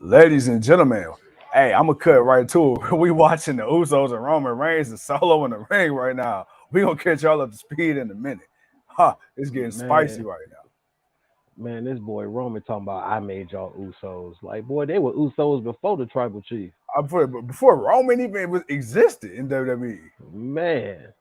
Ladies and gentlemen, hey, I'm gonna cut right to it. We watching the Usos and Roman Reigns and Solo in the ring right now. We gonna catch y'all up to speed in a minute. Huh? It's getting spicy Man, right now. man, this boy Roman talking about I made y'all Usos. Like, boy, they were Usos before the Tribal Chief. Before Roman even existed in WWE, Man,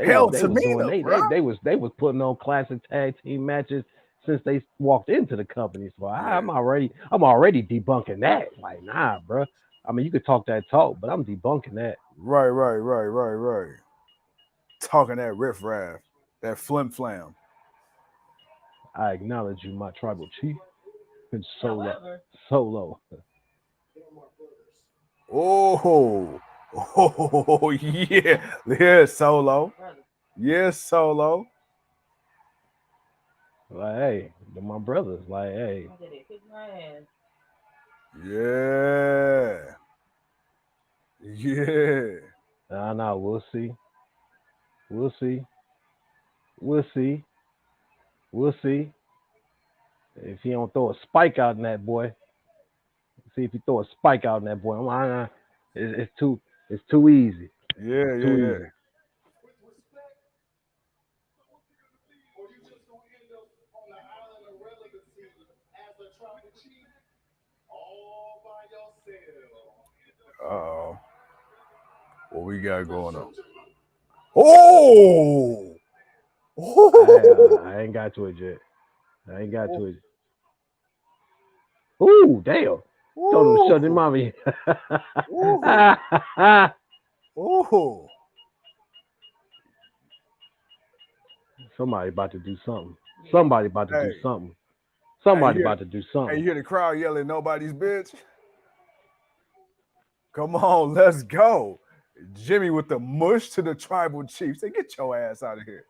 hell, they was doing Tamina, bro. they was putting on classic tag team matches since they walked into the company. So Yeah, I'm already debunking that. Like, nah, bro. I mean, you could talk that talk, but I'm debunking that. right. Talking that riff raff, that flim flam. I acknowledge you, my tribal chief, and solo. Oh, oh yeah, yeah, Solo, yes, Solo, Like, hey, they're my brothers. Like, hey, yeah, yeah. nah, we'll see, we'll see, we'll see. If he don't throw a spike out in that boy, see if he throw a spike out in that boy. It's too easy. Yeah, It's yeah, too yeah. easy. Uh-oh. What we got going on? Oh! I ain't got to it yet. I ain't got to it. Ooh, damn! Told him to shut his Ooh! mommy. Ooh! Ooh! Somebody about to do something. Somebody about to do Hey, something. hey, Somebody you hear, about to do hey, you something. hear the crowd yelling, nobody's bitch? Come on, let's go. Jimmy with the mush to the tribal chief. Say, get your ass out of here.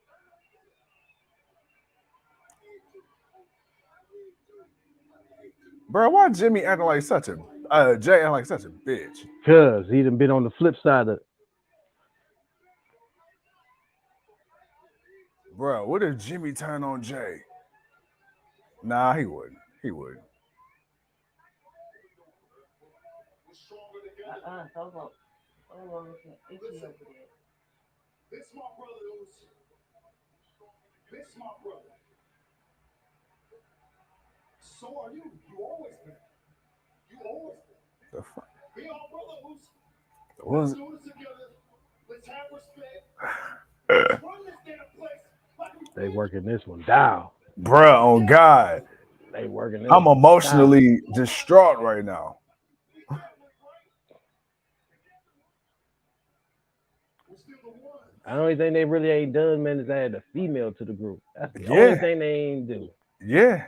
Bro, why Jimmy acting like such a, Jay acting like such a bitch? Cause he done been on the flip side of Bro, what if Jimmy turned on Jay? Nah, he wouldn't. He wouldn't. The fuck? Was they working this one down. Bruh, on God. They working this I'm one down. emotionally distraught right now. The only thing they really ain't done, man, is add a female to the group. That's the only Yeah, thing they ain't do. yeah.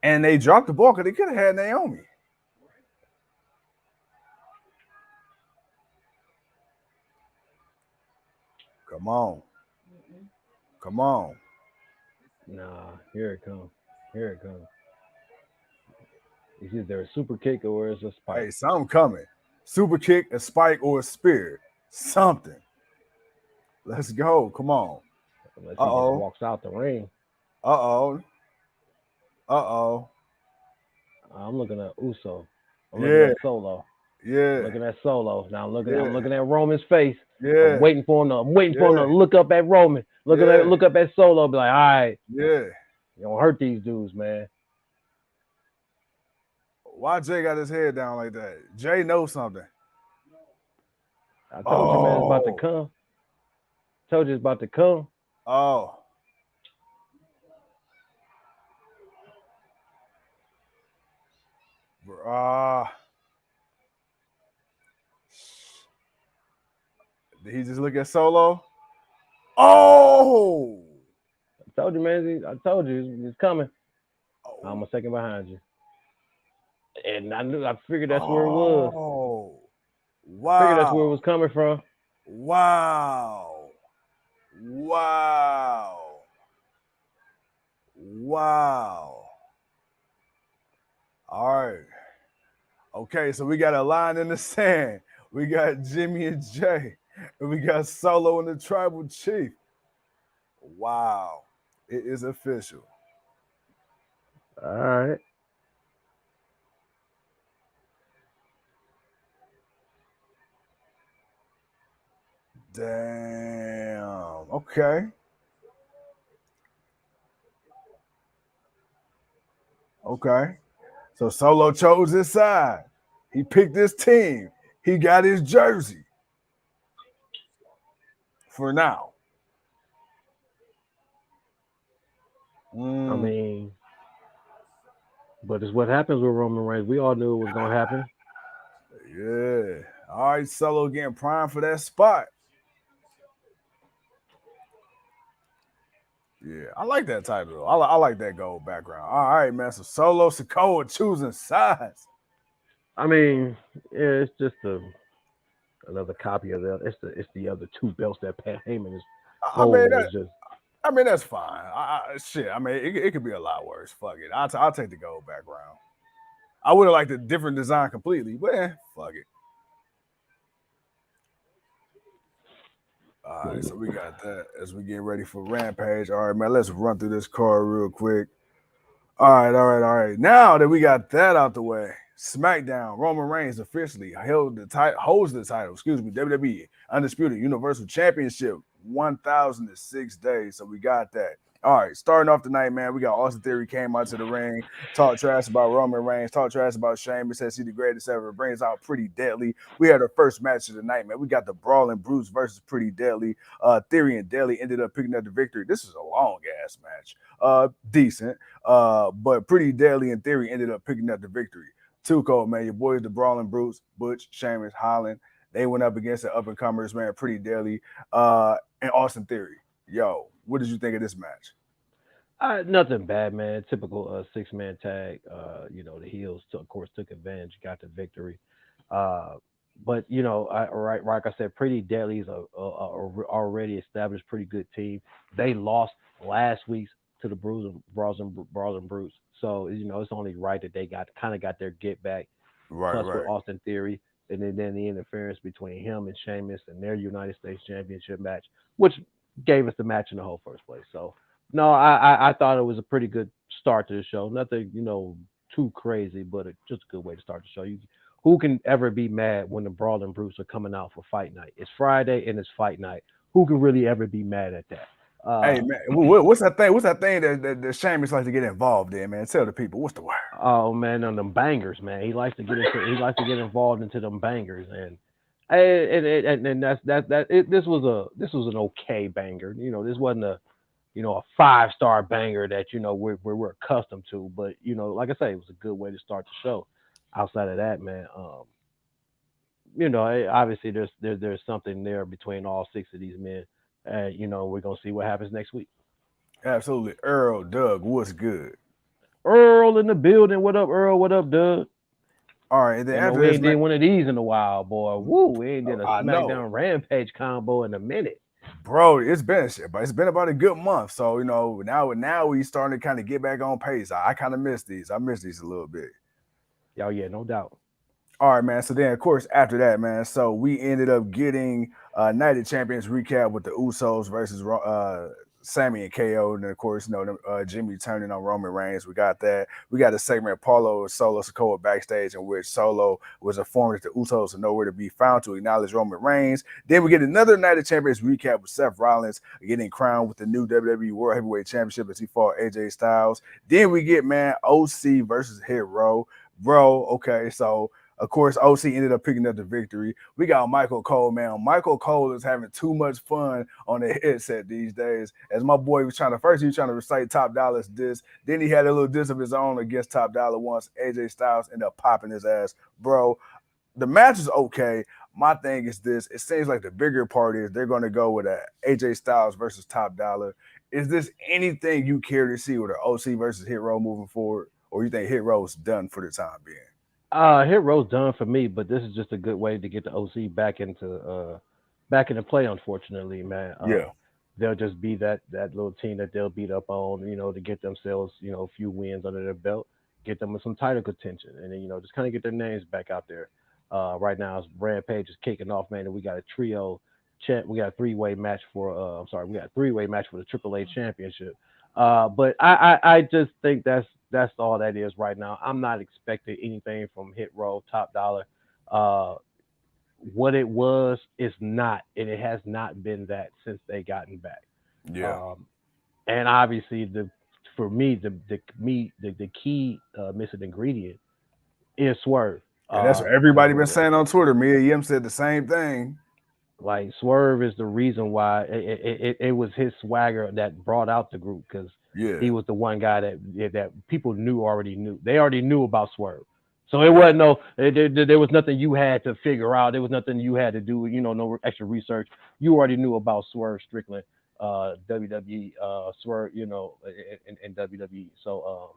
And they dropped the ball because they could have had Naomi. Come on. Come on. Nah, here it comes. Here it comes. It's either a super kick or it's a Hey, spike. something coming. Super kick, a spike, or a spear. Something. Let's go. Come on. Unless Uh he just oh. walks out the ring. Uh oh. Uh oh. I'm looking at Uso. I'm looking Yeah. at Solo. I'm Yeah. looking at Solo. Now I'm Yeah. looking at Roman's face. Yeah. I'm waiting for him to Yeah. look up at Roman. Yeah. Look up at Solo. Be like, all right, Yeah. you don't hurt these dudes, man. Why Jay got his head down like that? Jay knows something. I told you, man, it's about to Oh. come. Told you it's about to come. Oh. Ah. Did he just look at Solo? Oh. I told you, man. I told you it's coming. Oh. I'm a second behind you, and I figured that's where it was. Oh. Figured that's where it Wow. was coming from. Wow. Wow. Wow. All right. Okay, so we got a line in the sand. We got Jimmy and Jay. And we got Solo and the tribal chief. Wow. It is official. All right. Damn. Okay. Okay. So Solo chose his side. He picked his team. He got his jersey for now. I Mm, mean, but it's what happens with Roman Reigns. We all knew it was gonna happen. yeah. All right, Solo getting primed for that spot. Yeah, I like that title. I like that gold background. All right, man. So Solo Sikoa choosing sides. I mean, yeah, it's just another copy of that. It's the other two belts that Pat Heyman is I mean holding. that. Is just I mean that's fine. Shit. I mean it could be a lot worse. Fuck it. I'll take the gold background. I would have liked a different design completely, but fuck it. All right, so we got that as we get ready for Rampage. All right, man. Let's run through this card real quick. All right. Now that we got that out the way, SmackDown, Roman Reigns officially holds the title, WWE Undisputed Universal Championship, 1,006 days. So we got that. All right, starting off tonight, man, we got Austin Theory came out to the ring, talk trash about Roman Reigns, talk trash about Sheamus, says he the greatest ever, brings out Pretty Deadly. We had our first match of the night, man. We got the Brawling Brutes versus Pretty Deadly. Theory and Deadly ended up picking up the victory. This is a long ass match. Decent. But Pretty Deadly in theory ended up picking up the victory. Too cold, man. Your boys, the Brawling Brutes, Butch, Sheamus, Holland, they went up against the up and comers, man. Pretty Deadly, and Austin Theory. Yo, what did you think of this match? nothing bad, man. Typical 6 man tag. The heels, of course, took advantage, got the victory. Uh, but right, like I said, Pretty Deadly is a already established, pretty good team. They lost last week to the Brawls and Brutes, so it's only right that they got their get back. Right, Plus with right, Austin Theory, and then the interference between him and Sheamus and their United States Championship match, which gave us the match in the whole first place. So no, I thought it was a pretty good start to the show. Nothing too crazy, but just a good way to start the show. Who can ever be mad when the Brawling Brutes are coming out for fight night? It's Friday and it's fight night. Who can really ever be mad at that? hey, man, what's that thing? What's that thing that Sheamus like to get involved in, man? Tell the people what's the word. Oh man, on them bangers, man. He likes to get involved into them bangers, and this was an okay banger. This wasn't a 5-star banger that we're accustomed to, but like I say, it was a good way to start the show. Outside of that, man, obviously there's something there between all 6 of these men, and we're gonna see what happens next week. Absolutely, Earl, Doug, what's good? Earl in the building. What up, Earl? What up, Doug? All right, and then I know after we this ain't did match, one of these in a while, boy. Woo, we ain't did a I know. SmackDown Rampage combo in a minute. Bro, it's been shit, but it's been about a good month. So now we starting to kind of get back on pace. I kind of miss these. I miss these a little bit. Oh yeah, no doubt. All right, man. So then, of course, after that, man, so we ended up getting Night of Champions recap with the Usos versus Sammy and KO, and then, of course, Jimmy turning on Roman Reigns. We got that. We got a segment Paulo and Solo Sikoa backstage in which Solo was informed that the Usos are nowhere to be found to acknowledge Roman Reigns. Then we get another Night of Champions recap with Seth Rollins getting crowned with the new WWE World Heavyweight Championship as he fought AJ Styles. Then we get, man, OC versus Hit Row. Bro, okay, so of course, OC ended up picking up the victory. We got Michael Cole, man. Michael Cole is having too much fun on the headset these days. As my boy was he was trying to recite Top Dollar's diss. Then he had a little diss of his own against Top Dollar once AJ Styles ended up popping his ass. Bro, the match is okay. My thing is this. It seems like the bigger part is they're going to go with a AJ Styles versus Top Dollar. Is this anything you care to see with an OC versus Hit Row moving forward? Or you think Hit Row is done for the time being? Hit Row's done for me, but this is just a good way to get the OC back into play. Unfortunately, man, Yeah. they'll just be that little team that they'll beat up on, to get themselves a few wins under their belt, get them with some title contention, and then just kind of get their names back out there. Right now, as Rampage is kicking off, man, and we got a trio. We got a three-way match for. I'm sorry, we got a three-way match for the AAA championship. But I just think that's all that is right now. I'm not expecting anything from Hit Row, Top Dollar. Uh, what it was is not, and it has not been that since they gotten back. Yeah. Um, and obviously, for me, the key missing ingredient is Swerve. And that's what Because everybody been saying on Twitter. Me and Yim said the same thing. like Swerve is the reason why it was his swagger that brought out the group because Yeah. he was the one guy that people knew. They already knew about Swerve. So it Yeah. wasn't there was nothing you had to figure out. There was nothing you had to do. No extra research. You already knew about Swerve Strickland, WWE, Swerve, in WWE. So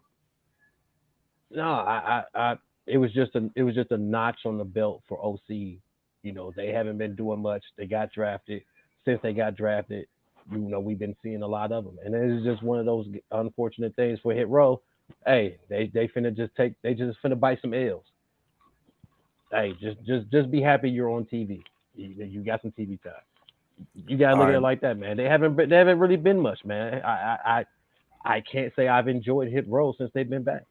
no, it was just a notch on the belt for OC. They haven't been doing much. They got drafted. Since they got drafted, we've been seeing a lot of them, and it's just one of those unfortunate things for Hit Row. Hey, they finna they just finna bite some L's. Hey, just be happy you're on TV. You got some TV time. You gotta All look at right. it like that, man. They haven't really been much, man. I can't say I've enjoyed Hit Row since they've been back.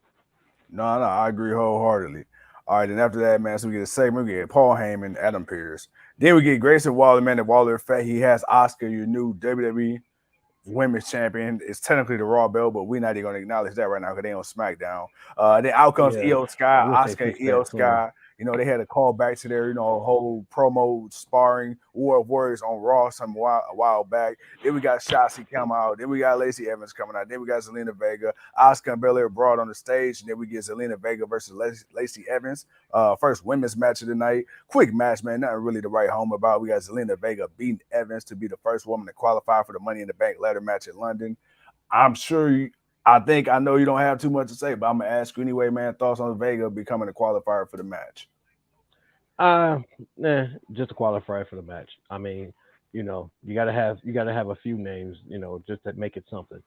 No, I agree wholeheartedly. All right, then after that, man, so we get a segment. We get Paul Heyman, Adam Pearce. Then we get Grayson Waller, man. The Waller effect. He has Oscar, your new WWE Women's Champion. It's technically the Raw belt, but we're not even going to acknowledge that right now because they on SmackDown. Then out comes Yeah, Io Sky, we'll say Oscar, fix Io that soon. Sky. They had a call back to their, whole promo sparring War of Warriors on Raw a while back. Then we got Shotzi come out. Then we got Lacey Evans coming out. Then we got Zelina Vega, Oscar and Belair brought on the stage. And then we get Zelina Vega versus Lacey Evans. First women's match of the night. Quick match, man. Nothing really to write home about. We got Zelina Vega beating Evans to be the first woman to qualify for the Money in the Bank ladder match in London. I'm sure I know you don't have too much to say, but I'm gonna ask you anyway, man. Thoughts on Vega becoming a qualifier for the match? Uh, just a qualifier for the match. I mean, you gotta have a few names, just to make it something.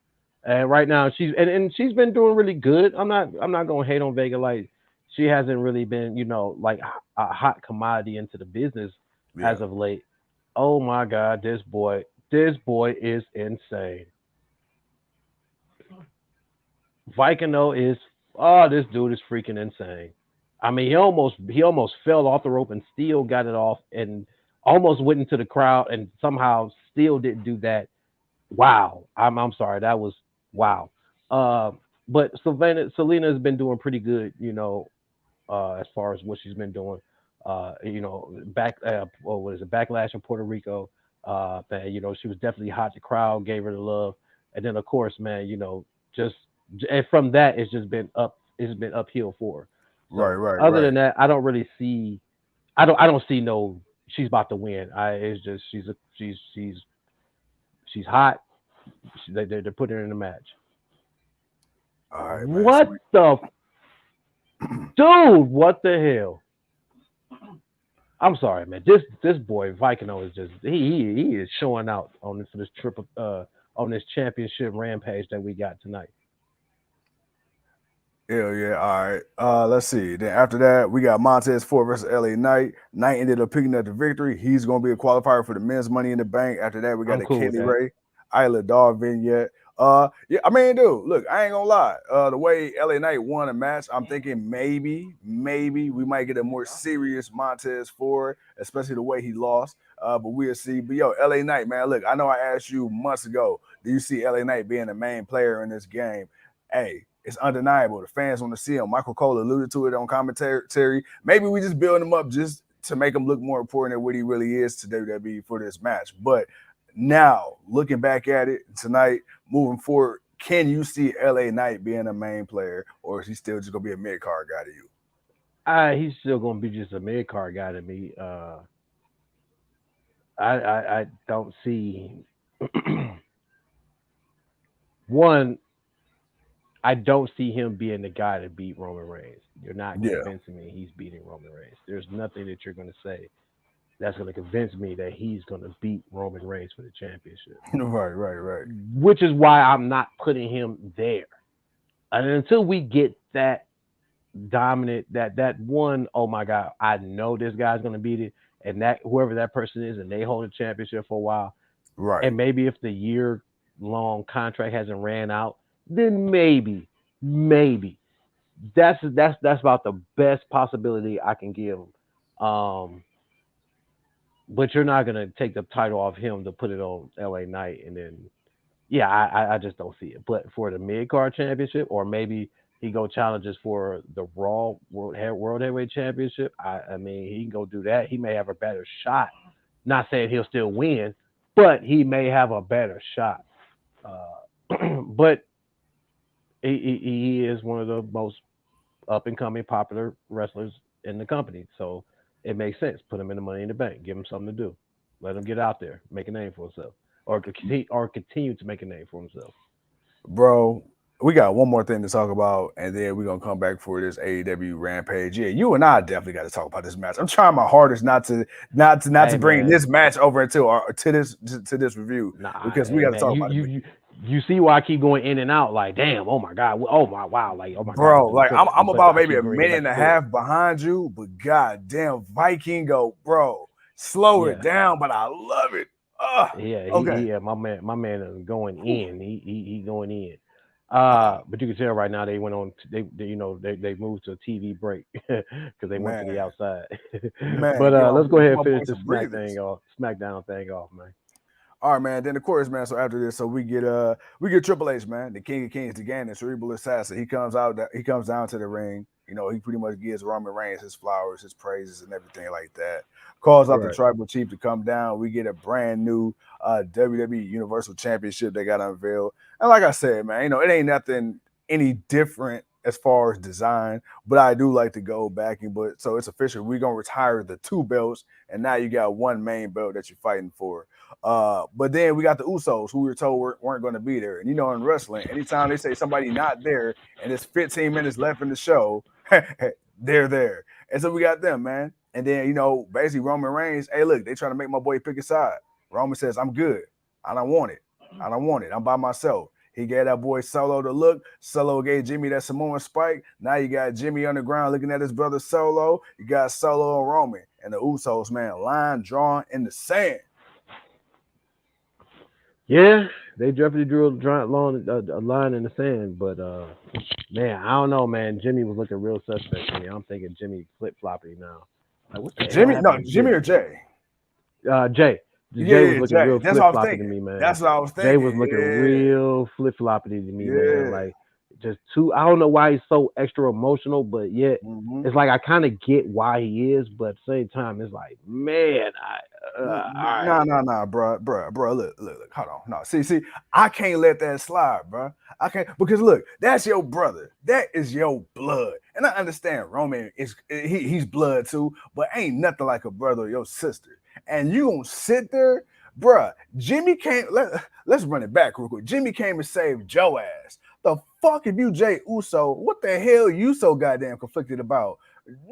And right now and she's been doing really good. I'm not gonna hate on Vega like she hasn't really been, like a hot commodity into the business Yeah. as of late. Oh my God, this boy is insane. Vicano is this dude is freaking insane. I mean, he almost fell off the rope and still got it off and almost went into the crowd and somehow still didn't do that. Wow. I'm sorry. That was wow. Uh, but Selena has been doing pretty good, as far as what she's been doing. What is it? Backlash in Puerto Rico. That she was definitely hot. The crowd gave her the love, and then of course, man, just and from that, it's just been up. It's been uphill for her. Right, So right, other right. than that, I don't really see. I don't see no. She's about to win. It's just she's hot. They're putting her in the match. All right, man. So What the dude? What the hell? I'm sorry, man. This boy Vicano is just he is showing out on this triple on this championship rampage that we got tonight. hell yeah. All right. Let's see. Then after that, we got Montez Ford versus LA Knight. Knight ended up picking up the victory. He's gonna be a qualifier for the men's Money in the Bank. After that, we got I'm the cool with Kaylee that. Ray, Isla Dog vignette. Yeah, I mean, dude, look, I ain't gonna lie. The way LA Knight won a match, I'm thinking maybe we might get a more serious Montez Ford, especially the way he lost. But we'll see. But yo, LA Knight, man, look, I know I asked you months ago, do you see LA Knight being the main player in this game? Hey, it's undeniable. The fans want to see him. Michael Cole alluded to it on commentary. Maybe we just building him up just to make him look more important than what he really is to WWE for this match. But now, looking back at it tonight, moving forward, can you see LA Knight being a main player, or is he still just gonna be a mid card guy to you? He's still gonna be just a mid card guy to me. I don't see one. I don't see him being the guy to beat Roman Reigns. You're not Yeah. convincing me he's beating Roman Reigns. There's nothing that you're gonna say that's gonna convince me that he's gonna beat Roman Reigns for the championship. Right. Which is why I'm not putting him there. And until we get that dominant, that one, oh my God, I know this guy's gonna beat it, and that whoever that person is, and they hold a championship for a while, Right. and maybe if the year long contract hasn't ran out, then maybe that's about the best possibility I can give. Um, but you're not gonna take the title off him to put it on LA Knight, and then yeah, I just don't see it. But for the mid card championship, or maybe he go challenges for the Raw World Heavyweight Championship. I mean, he can go do that. He may have a better shot. Not saying he'll still win, but he may have a better shot. But he is one of the most up and coming popular wrestlers in the company. So it makes sense. Put him in the Money in the Bank. Give him something to do. Let him get out there, make a name for himself, or continue to make a name for himself. Bro, we got one more thing to talk about, and then we're gonna come back for this AEW Rampage. Yeah, you and I definitely got to talk about this match. I'm trying my hardest not to Hey bring man, this match over into our to this review nah, because we hey got to man, talk you about it. you you you see why I keep going in and out? Like, damn, oh my god, oh my wow, like, oh my god, Bro, this is a like I'm, filler. I'm But about I maybe keep a bringing it minute back and to a filler. half behind you, but god damn, Vikingo, bro, slow it Yeah, down, but I love it. yeah, Okay, yeah, my man is going Whew, in. He going in. uh, But you can tell right now they went on. They moved to a TV break because they went to the man, outside. man, But let's go ahead give and my finish boy this some breathers. Smackdown thing off, man. All right, man. Then of course, man. So after this, so we get Triple H, man, the King of Kings, the Ganon, cerebral assassin. He comes out, he comes down to the ring. He pretty much gives Roman Reigns his flowers, his praises, and everything like that. Calls out the Right. tribal chief to come down. We get a brand new WWE Universal Championship that got unveiled. And like I said, man, it ain't nothing any different as far as design, but I do like to go back and but so it's official. We're gonna retire the two belts, and now you got one main belt that you're fighting for. But then we got the Usos, who we were told weren't going to be there. And in wrestling, anytime they say somebody not there and it's 15 minutes left in the show, they're there. And so we got them, man. And then, basically Roman Reigns, hey, look, they trying to make my boy pick a side. Roman says, I'm good. I don't want it. I don't want it. I'm by myself. He gave that boy Solo the look. Solo gave Jimmy that Samoan spike. Now you got Jimmy on the ground looking at his brother Solo. You got Solo and Roman. And the Usos, man, line drawn in the sand. Yeah, they definitely drew a line in the sand, but man, I don't know, man. Jimmy was looking real suspect to me. I'm thinking Jimmy flip floppy now. Like, what the hell Jimmy, no, happened to Jimmy or Jimmy? Jay? Jay. Yeah, Jay was yeah, looking Jay. real That's flip what I was floppy to thinking. me, man. That's what I was Jay thinking. was looking Yeah, real flip floppy to me, man. yeah. Like, just too. I don't know why he's so extra emotional, but yet Mm-hmm. it's like I kind of get why he is, but at the same time, it's like, man, all Nah, right, nah, nah, bro. Look. Hold on. No, see. I can't let that slide, bro. I can't because look, that's your brother. That is your blood, and I understand Roman is he's blood too, but ain't nothing like a brother or your sister. And you gonna sit there, bruh. Jimmy came. Let's run it back real quick. Jimmy came and saved Joe ass. The fuck if you Jay Uso? What the hell you so goddamn conflicted about?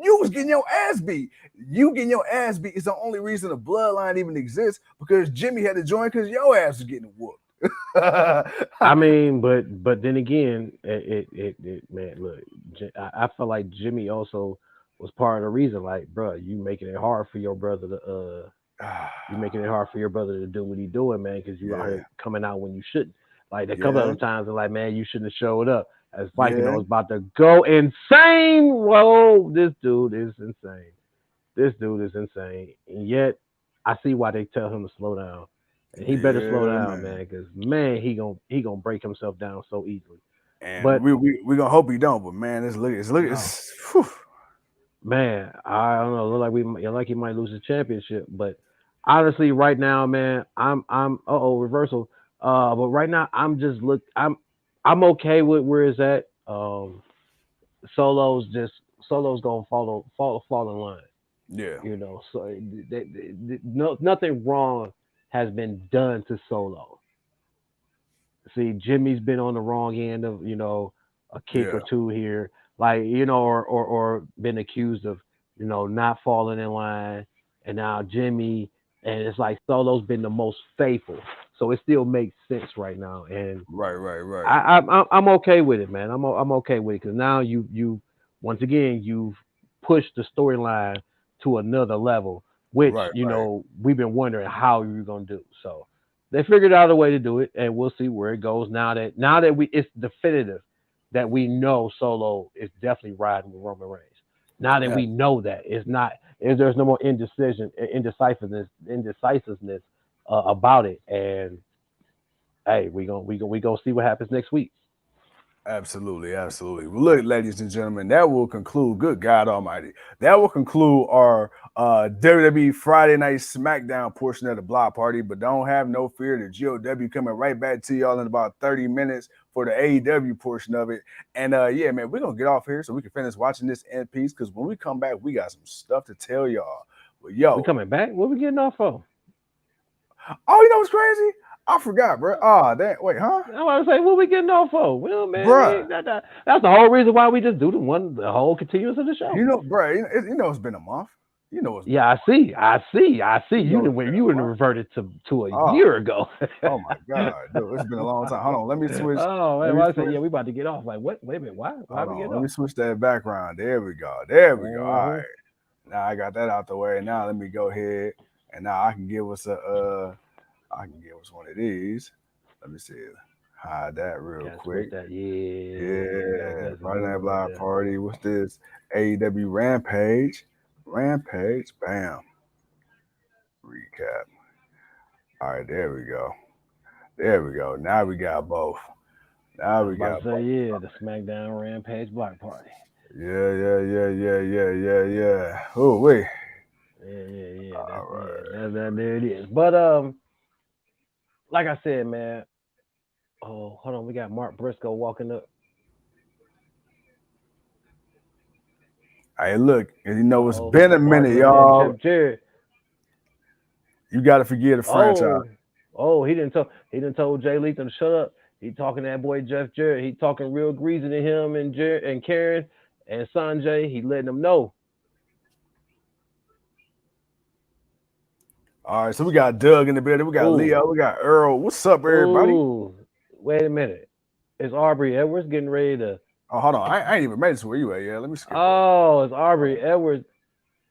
You was getting your ass beat. You getting your ass beat is the only reason the bloodline even exists because Jimmy had to join because your ass was getting whooped. I mean, but then again, it man, look, I feel like Jimmy also was part of the reason. Like, bro, you making it hard for your brother to you making it hard for your brother to do what he doing, man, because you out yeah, here coming out when you shouldn't. Like a couple yeah, of times, they're like, man, you shouldn't have showed up. As Viking yeah, was about to go insane. Whoa, this dude is insane. This dude is insane. And yet, I see why they tell him to slow down. And he better slow yeah, down, man. man, because man, he gonna break himself down so easily. And But we gonna hope he don't. But man, no, whew. man, I don't know. Look like like he might lose the championship. But honestly, right now, man, I'm reversal. But right now, I'm okay with where it's at. Solo's just Solo's gonna fall in line. Yeah, So no, nothing wrong has been done to Solo. See, Jimmy's been on the wrong end of a kick yeah, or two here, like or been accused of not falling in line, and now Jimmy, and it's like Solo's been the most faithful, so it still makes sense right now, and right, I'm okay with it, man. I'm okay with it because now you once again you've pushed the storyline to another level, which right. we've been wondering how you're gonna do. So they figured out a way to do it, and we'll see where it goes. Now that we it's definitive that we know Solo is definitely riding with Roman Reigns. Now that Yeah, we know that it's not there's no more indecisiveness about it. And hey, we gonna see what happens next week. Absolutely, absolutely. Well, look, ladies and gentlemen, that will conclude. Good God Almighty, that will conclude our WWE Friday Night SmackDown portion of the block party. But don't have no fear, the GOW coming right back to y'all in about 30 minutes for the AEW portion of it. And yeah, man, we're gonna get off here so we can finish watching this in peace. Because when we come back, we got some stuff to tell y'all. But We yo, coming back? What we getting off for? oh, you know what's crazy? I forgot, bro. Oh, that wait, huh, I want to say, what we getting off for? Well, man, bruh? that's the whole reason why we just do the whole continuance of the show. You know, bruh, it's been a month. You know it's been Yeah, a I month. see, I see. You know it's been You a would month. reverted to a Oh, year ago. oh my God, dude, it's been a long time. Hold on, let me switch. Oh Let man, me well, I said, switch. yeah, we about to get off. Like, what? Wait a minute, why? Why Hold we on, getting let me off? switch that background. There we go. There we go. All right. Mm-hmm. Now I got that out the way. Now let me go ahead and now I can give us I can give us one of these. Let me see. Hide that real Gotta switch quick. that. Yeah, Yeah, that's a Friday good Night one right Live there. Party. What's this? AEW Rampage. Rampage. Bam. Recap. All right, there we go. There we go. Now we got both. Now I was we about got to say, both. yeah, the SmackDown Rampage Block Party. Yeah. Oh wait. Yeah. All right. That there it is. But like I said, man. Oh, hold on, we got Mark Briscoe walking up. Hey, look, and you know it's Oh, been a Mark, minute, and then y'all. Jeff Jarrett. You got to forgive the franchise. Oh, he didn't told Jay Lethal to shut up. He talking to that boy Jeff Jarrett. He talking real greasy to him and Jarrett and Karen and Sanjay. He letting them know. All right, so we got Doug in the building. We got Ooh, Leo. We got Earl. What's up, everybody? ooh. Wait a minute. Is Aubrey Edwards getting ready to? Oh, hold on. I ain't even made it to where you at. Yeah, let me skip over. Oh, it's Hold Aubrey on. Edwards.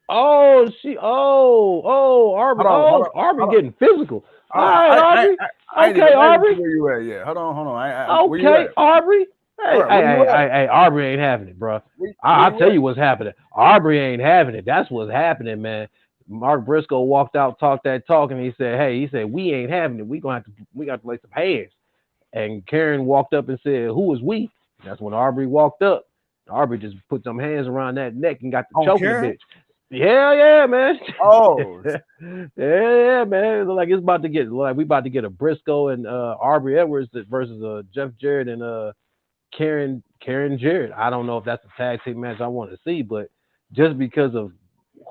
Oh, Aubrey. Hold on. Oh, Aubrey Hold on. getting physical. All Hold on. right, Aubrey. I ain't even Okay, made it to Aubrey. where you at yet. Hold on. Where you Okay, at? Aubrey. Hey, Bro, hey, where you hey, at? hey, hey, Aubrey ain't having it, bro. Where I'll you tell at? you what's happening. Aubrey ain't having it. That's what's happening, man. Mark Briscoe walked out, talked that talk, and he said, we ain't having it. We got to lay some hands. And Karen walked up and said, who is we? That's when Aubrey walked up. Aubrey just put some hands around that neck and got to On choking the Karen? bitch. Yeah, man. Oh, yeah, man. It look like it's about to get like we about to get a Briscoe and Aubrey Edwards versus Jeff Jarrett and Karen Jarrett. I don't know if that's a tag team match I want to see, but just because of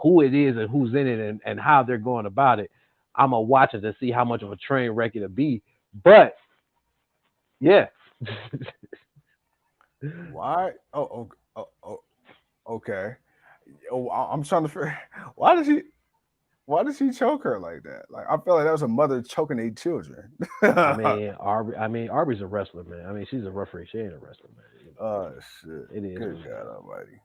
who it is and who's in it and how they're going about it, I'm gonna watch it to see how much of a train wreck it'll be. But yeah. why? Okay. Oh, I'm trying to figure. Why did she? Why did she choke her like that? Like I feel like that was a mother choking their children. Aubrey's a wrestler, man. I mean, she's a referee. She ain't a wrestler, man. Oh shit! It is Good what it God is. Almighty!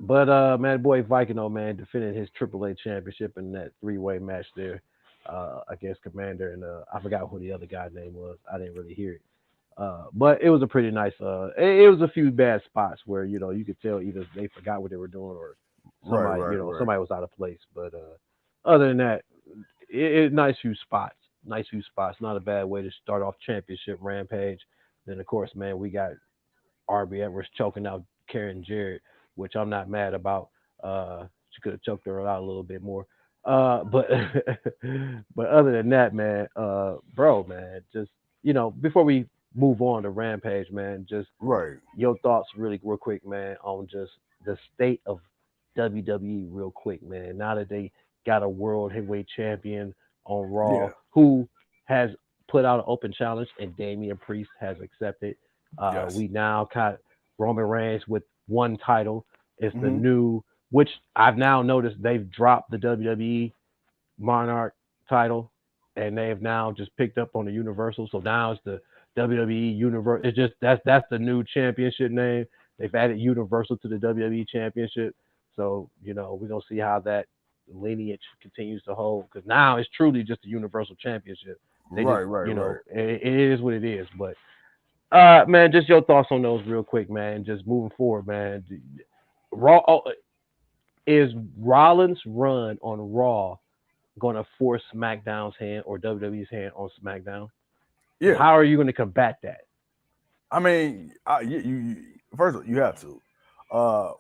But man, boy Vikino, man, defending his AAA championship in that three-way match there against Commander and I forgot who the other guy's name was. I didn't really hear it. But it was a pretty nice. It was a few bad spots where you could tell either they forgot what they were doing or somebody Right. somebody was out of place. But other than that, nice few spots. Nice few spots. Not a bad way to start off championship rampage. Then of course, man, we got RB Edwards choking out Karen Jarrett, which I'm not mad about. She could have choked her out a little bit more. But but other than that, man, bro, man, just before we move on to Rampage, man, just Right. your thoughts really real quick, man, on just the state of WWE real quick, man. Now that they got a world heavyweight champion on Raw Yeah. who has put out an open challenge and Damian Priest has accepted. Yes. We now got Roman Reigns with one title. It's the Hmm. new, which I've now noticed they've dropped the WWE Monarch title, and they've now just picked up on the Universal. So now it's the WWE Universal. It's just that's the new championship name. They've added Universal to the WWE Championship. So we're gonna see how that lineage continues to hold because now it's truly just a Universal Championship. They just Right. it is what it is. But man, just your thoughts on those real quick, man. Just moving forward, man. Raw. Is Rollins' run on Raw going to force SmackDown's hand or WWE's hand on SmackDown? And Yeah. how are you going to combat that? I mean, first of all, you have to.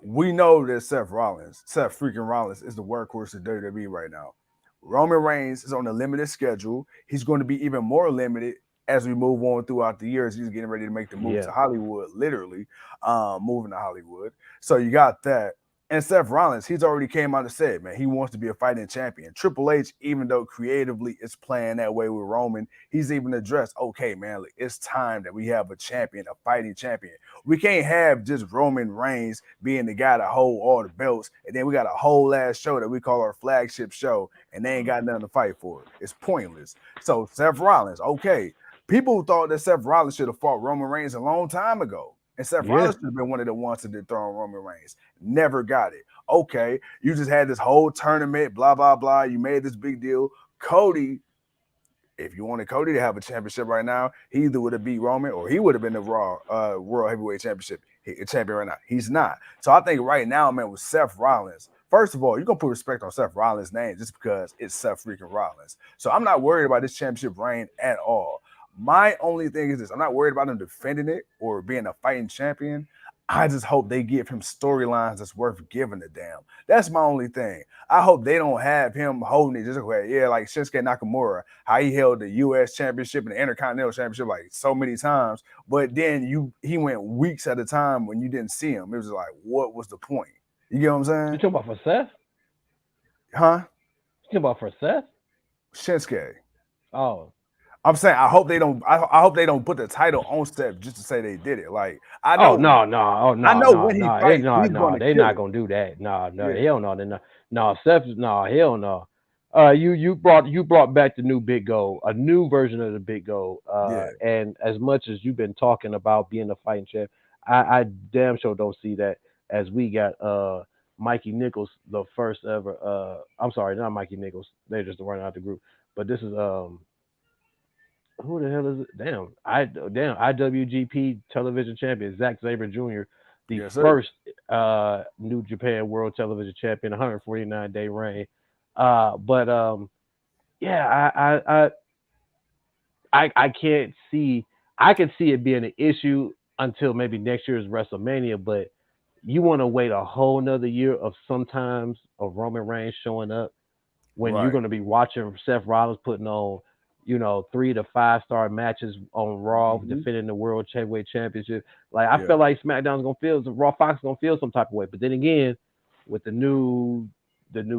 We know that Seth freaking Rollins, is the workhorse of WWE right now. Roman Reigns is on a limited schedule. He's going to be even more limited as we move on throughout the years. He's getting ready to make the move Yeah. to Hollywood, literally, moving to Hollywood. So you got that. And Seth Rollins, he's already came out and said, man, he wants to be a fighting champion. Triple H, even though creatively it's playing that way with Roman, he's even addressed, okay, man, like, it's time that we have a champion, a fighting champion. We can't have just Roman Reigns being the guy to hold all the belts, and then we got a whole ass show that we call our flagship show, and they ain't got nothing to fight for. It's pointless. So Seth Rollins, okay. People thought that Seth Rollins should have fought Roman Reigns a long time ago. And Seth Yeah. Rollins should have been one of the ones to dethrone Roman Reigns. Never got it. Okay, you just had this whole tournament, blah, blah, blah. You made this big deal. Cody, if you wanted Cody to have a championship right now, he either would have beat Roman or he would have been the Raw World Heavyweight Championship champion right now. He's not. So I think right now, man, with Seth Rollins, first of all, you're gonna put respect on Seth Rollins' name just because it's Seth freaking Rollins. So I'm not worried about this championship reign at all. My only thing is this: I'm not worried about him defending it or being a fighting champion. I just hope they give him storylines that's worth giving a damn. That's my only thing. I hope they don't have him holding it just like, yeah, like Shinsuke Nakamura, how he held the U.S. Championship and the Intercontinental Championship like so many times, but then he went weeks at a time when you didn't see him. It was like, what was the point? You get what I'm You saying? talking about for Seth? Huh? You talking about for Seth? Shinsuke. Oh. I'm saying I hope they don't. I hope they don't put the title on Seth just to say they did it. Like I Oh know, no, no, oh I no, know no, when he no, fights, no, he's going no. to They kill not it. gonna do that. No, no, Yeah, hell no, they not. No, Seth, no, hell no. You brought back the new Big Go, a new version of the Big Go. yeah, And as much as you've been talking about being a fighting champ, I damn sure don't see that as we got Mikey Nichols, the first ever. I'm sorry, not Mikey Nichols. They're just running out the group. But this is who the hell is it? Damn IWGP television champion Zack Sabre Jr., the yes, sir. first New Japan World Television Champion, 149-day reign. But yeah, I can't see. I can see it being an issue until maybe next year's WrestleMania, but you want to wait a whole nother year of sometimes of Roman Reigns showing up when you're Right. going to be watching Seth Rollins putting on, 3 to 5 star matches on Raw, Hmm. defending the World Heavyweight Championship. Like I Yeah. feel like SmackDown's gonna feel, Raw Fox gonna feel some type of way. But then again, with the new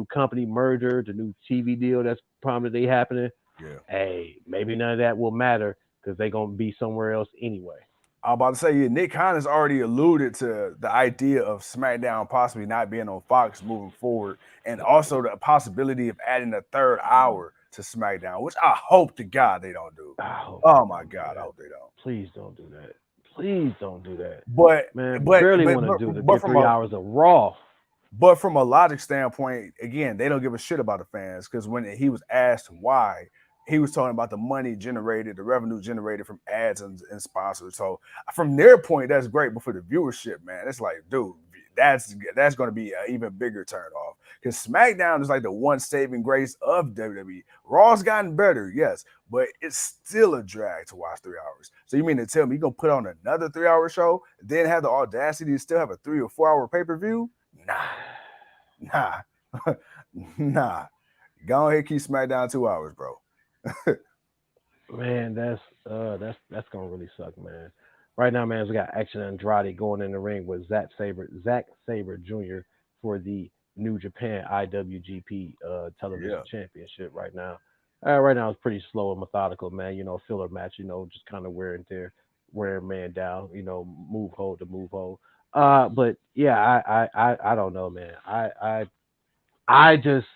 company merger, the new TV deal that's prominently happening, Yeah. hey, maybe none of that will matter because they're gonna be somewhere else anyway. I'm about to say, yeah, Nick Khan has already alluded to the idea of SmackDown possibly not being on Fox moving forward, and also the possibility of adding a third hour to SmackDown, which I hope to God they don't do. I hope they Oh my don't do God, I that. hope they don't. Please don't do that. Please don't do that. But Man, but barely but want to but, do the but get from three a hours of Raw. But from a logic standpoint, again, they don't give a shit about the fans because when he was asked why, he was talking about the money generated, the revenue generated from ads and sponsors. So from their point, that's great. But for the viewership, man, it's like, dude, that's going to be an even bigger turn off because SmackDown is like the one saving grace of WWE. Raw's gotten better, yes, but it's still a drag to watch 3 hours. So you mean to tell me you're gonna put on another 3 hour show, then have the audacity to still have a 3 or 4 hour pay per view? Nah, nah. Go ahead, keep SmackDown 2 hours, bro. Man, that's gonna really suck, man. Right now, man, we got Action Andrade going in the ring with Zack Saber Jr. for the New Japan IWGP Television Yeah, Championship. Right now it's pretty slow and methodical, man. Filler match. Just kind of wear and tear, wear a man down. Move hold to move hold. But yeah, I don't know, man. I just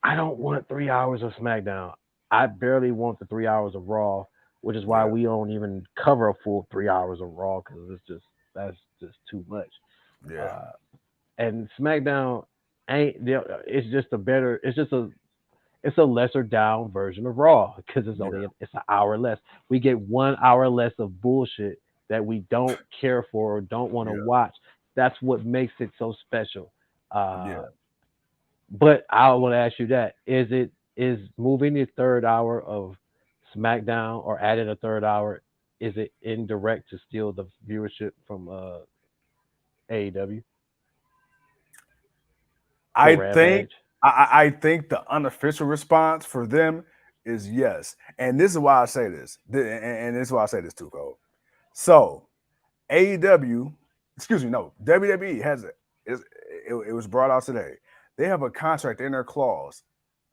I don't want 3 hours of SmackDown. I barely want the 3 hours of Raw, which is why yeah, we don't even cover a full 3 hours of Raw because that's just too much. yeah, Uh, and SmackDown it's just a better, it's a lesser down version of Raw because yeah, it's an hour less. We get 1 hour less of bullshit that we don't care for or don't want to yeah. watch. That's what makes it so special. Uh, Yeah. but I want to ask you that: is moving the third hour of SmackDown or adding a third hour? Is it indirect to steal the viewership from AEW for I think Rampage? I think the unofficial response for them is yes. And this is why I say this. And this is why I say this too, Cole. So AEW, excuse me, no, WWE has it was brought out today. They have a contract in their clause,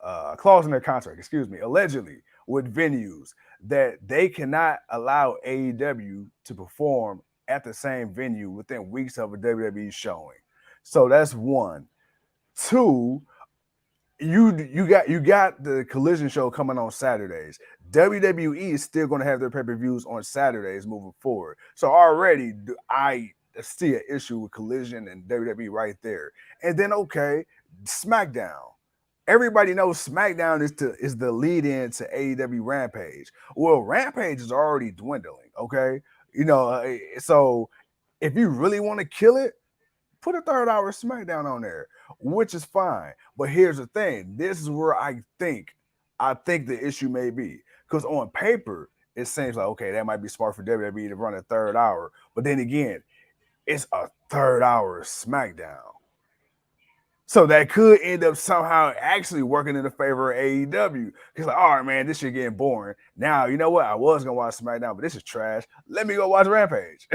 a clause in their contract, excuse me, allegedly with venues that they cannot allow AEW to perform at the same venue within weeks of a WWE showing. So that's one. Two, you got the collision show coming on Saturdays. WWE is still going to have their pay-per-views on Saturdays moving forward. So already I see an issue with collision and WWE right there. And then okay, SmackDown. Everybody knows SmackDown is the lead in to AEW Rampage. Well, Rampage is already dwindling. Okay, so if you really want to kill it, put a third hour SmackDown on there, which is fine. But here's the thing: this is where I think the issue may be because on paper it seems like okay that might be smart for WWE to run a third hour, but then again, it's a third hour SmackDown. So that could end up somehow actually working in the favor of AEW. Because like, all right, man, this shit getting boring. Now, you know what? I was gonna watch SmackDown, but this is trash. Let me go watch Rampage.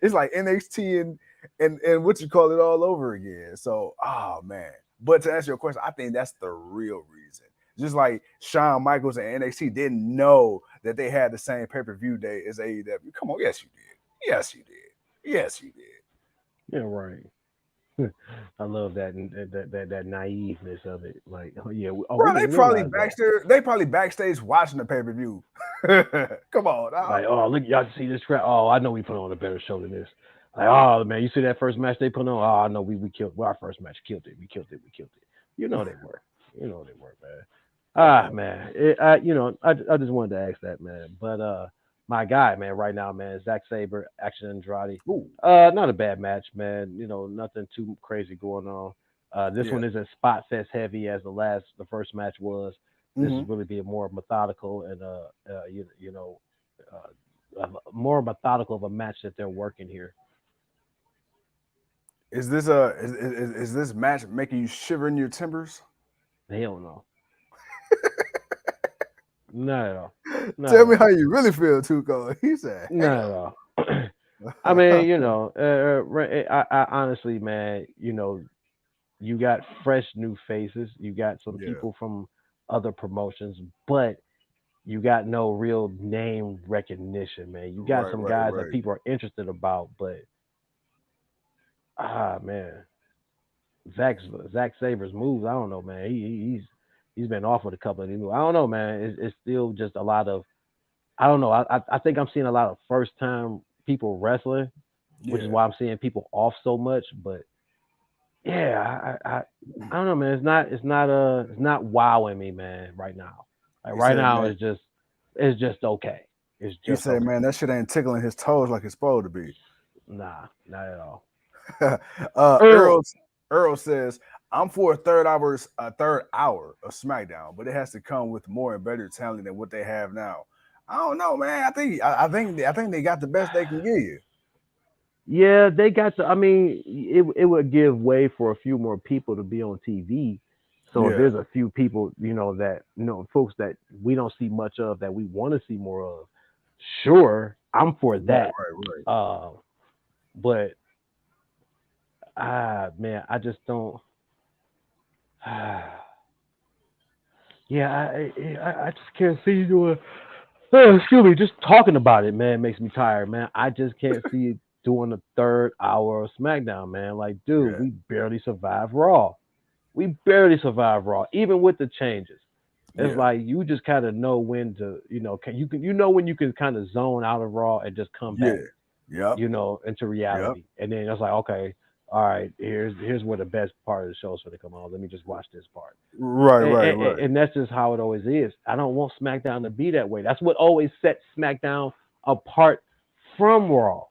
It's like NXT and what you call it all over again. So, oh man. But to answer your question, I think that's the real reason. Just like Shawn Michaels and NXT didn't know that they had the same pay-per-view day as AEW. Come on, yes, you did. Yes, you did. Yes, you did. Yeah, right. I love that naiveness of it. Like, oh yeah, we Bro, they didn't probably realize that. backstage. They probably backstage watching the pay per view. Come on, Like, dog. oh look, y'all see this crap? Oh, I know we put on a better show than this. Like, oh man, you see that first match they put on? Oh, I know we killed. Well, our first match killed it. We killed it. We killed it. You know they were. You know they were, man. Ah, man. I just wanted to ask that, man. But my guy, man, right now, man, Zack Saber, Action Andrade. Ooh, Not a bad match, man. You know, nothing too crazy going on. This yeah. one isn't spot fest heavy as the first match was. This is Hmm. really being more methodical and more methodical of a match that they're working here. Is this match making you shiver in your timbers? Hell no, not at all, not Tell at me how all, you really feel, Tuco. He said, not at "Hell." all. I mean, I honestly, man, you got fresh new faces, you got some Yeah, people from other promotions, but you got no real name recognition, man. You got right, some right, guys that right. people are interested about, but man, Zack Zack Saber's moves, I don't know, man. He's been off with a couple of these moves. I don't know, man. It's still just a lot of I don't know. I think I'm seeing a lot of first time people wrestling, which is Yeah, why I'm seeing people off so much. But yeah, I don't know, man. It's not wowing me, man. Right now, like he right said, now, man. it's just okay. It's He just said, okay. man, that shit ain't tickling his toes like it's supposed to be. Nah, not at all. uh, Earl, Earl Earl says, "I'm for a third hour of SmackDown, but it has to come with more and better talent than what they have now." I don't know, man. I think they got the best they can give you. yeah, they got to. I mean, it would give way for a few more people to be on TV. So if Yeah, there's a few people, that folks that we don't see much of that we want to see more of, sure, I'm for right, that. right, right. Uh, but man, I just don't. Yeah, I just can't see you doing. Excuse me, just talking about it, man, makes me tired, man. I just can't see it doing a third hour of SmackDown, man. Like, dude, Yeah, we barely survived Raw. We barely survived Raw, even with the changes. It's yeah, like you just kind of know when to, when you can kind of zone out of Raw and just come yeah. back, Yep, into yep. reality. And then it's like, okay, all right, here's where the best part of the show is going to come on. Let me just watch this part. Right, And, right, and, right. and that's just how it always is. I don't want SmackDown to be that way. That's what always sets SmackDown apart from Raw.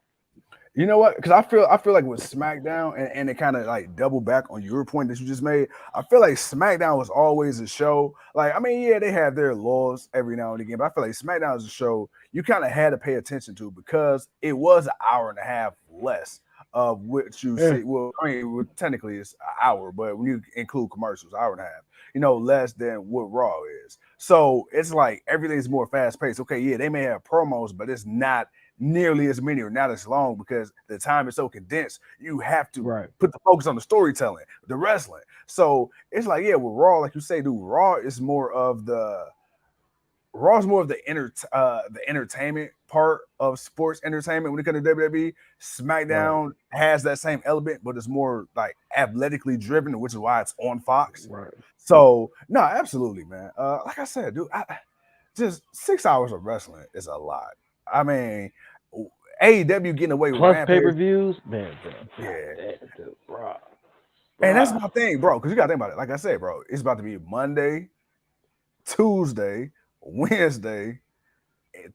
You know what? Because I feel like with SmackDown and it kind of like double back on your point that you just made. I feel like SmackDown was always a show. Like I mean, yeah, they have their laws every now and again, but I feel like SmackDown is a show you kind of had to pay attention to because it was an hour and a half less of what you Yeah. see. Well, I mean, technically it's an hour, but when you include commercials, hour and a half. Less than what Raw is. So it's like everything's more fast paced. Okay, yeah, they may have promos, but it's not nearly as many or not as long because the time is so condensed. You have to Right. put the focus on the storytelling, the wrestling. So it's like, yeah, with Raw, like you say, dude, Raw is more of the entertainment part of sports entertainment when it comes to WWE. Right. SmackDown has that same element, but it's more like athletically driven, which is why it's on Fox. Right. So no, absolutely, man. Like I said, dude, just 6 hours of wrestling is a lot. I mean, AEW getting away with Plus pay per Rampage, views, man, bro. God yeah. damn, dude, bro, And that's bro. my thing, bro. Because you gotta think about it. Like I said, bro, it's about to be Monday, Tuesday, Wednesday,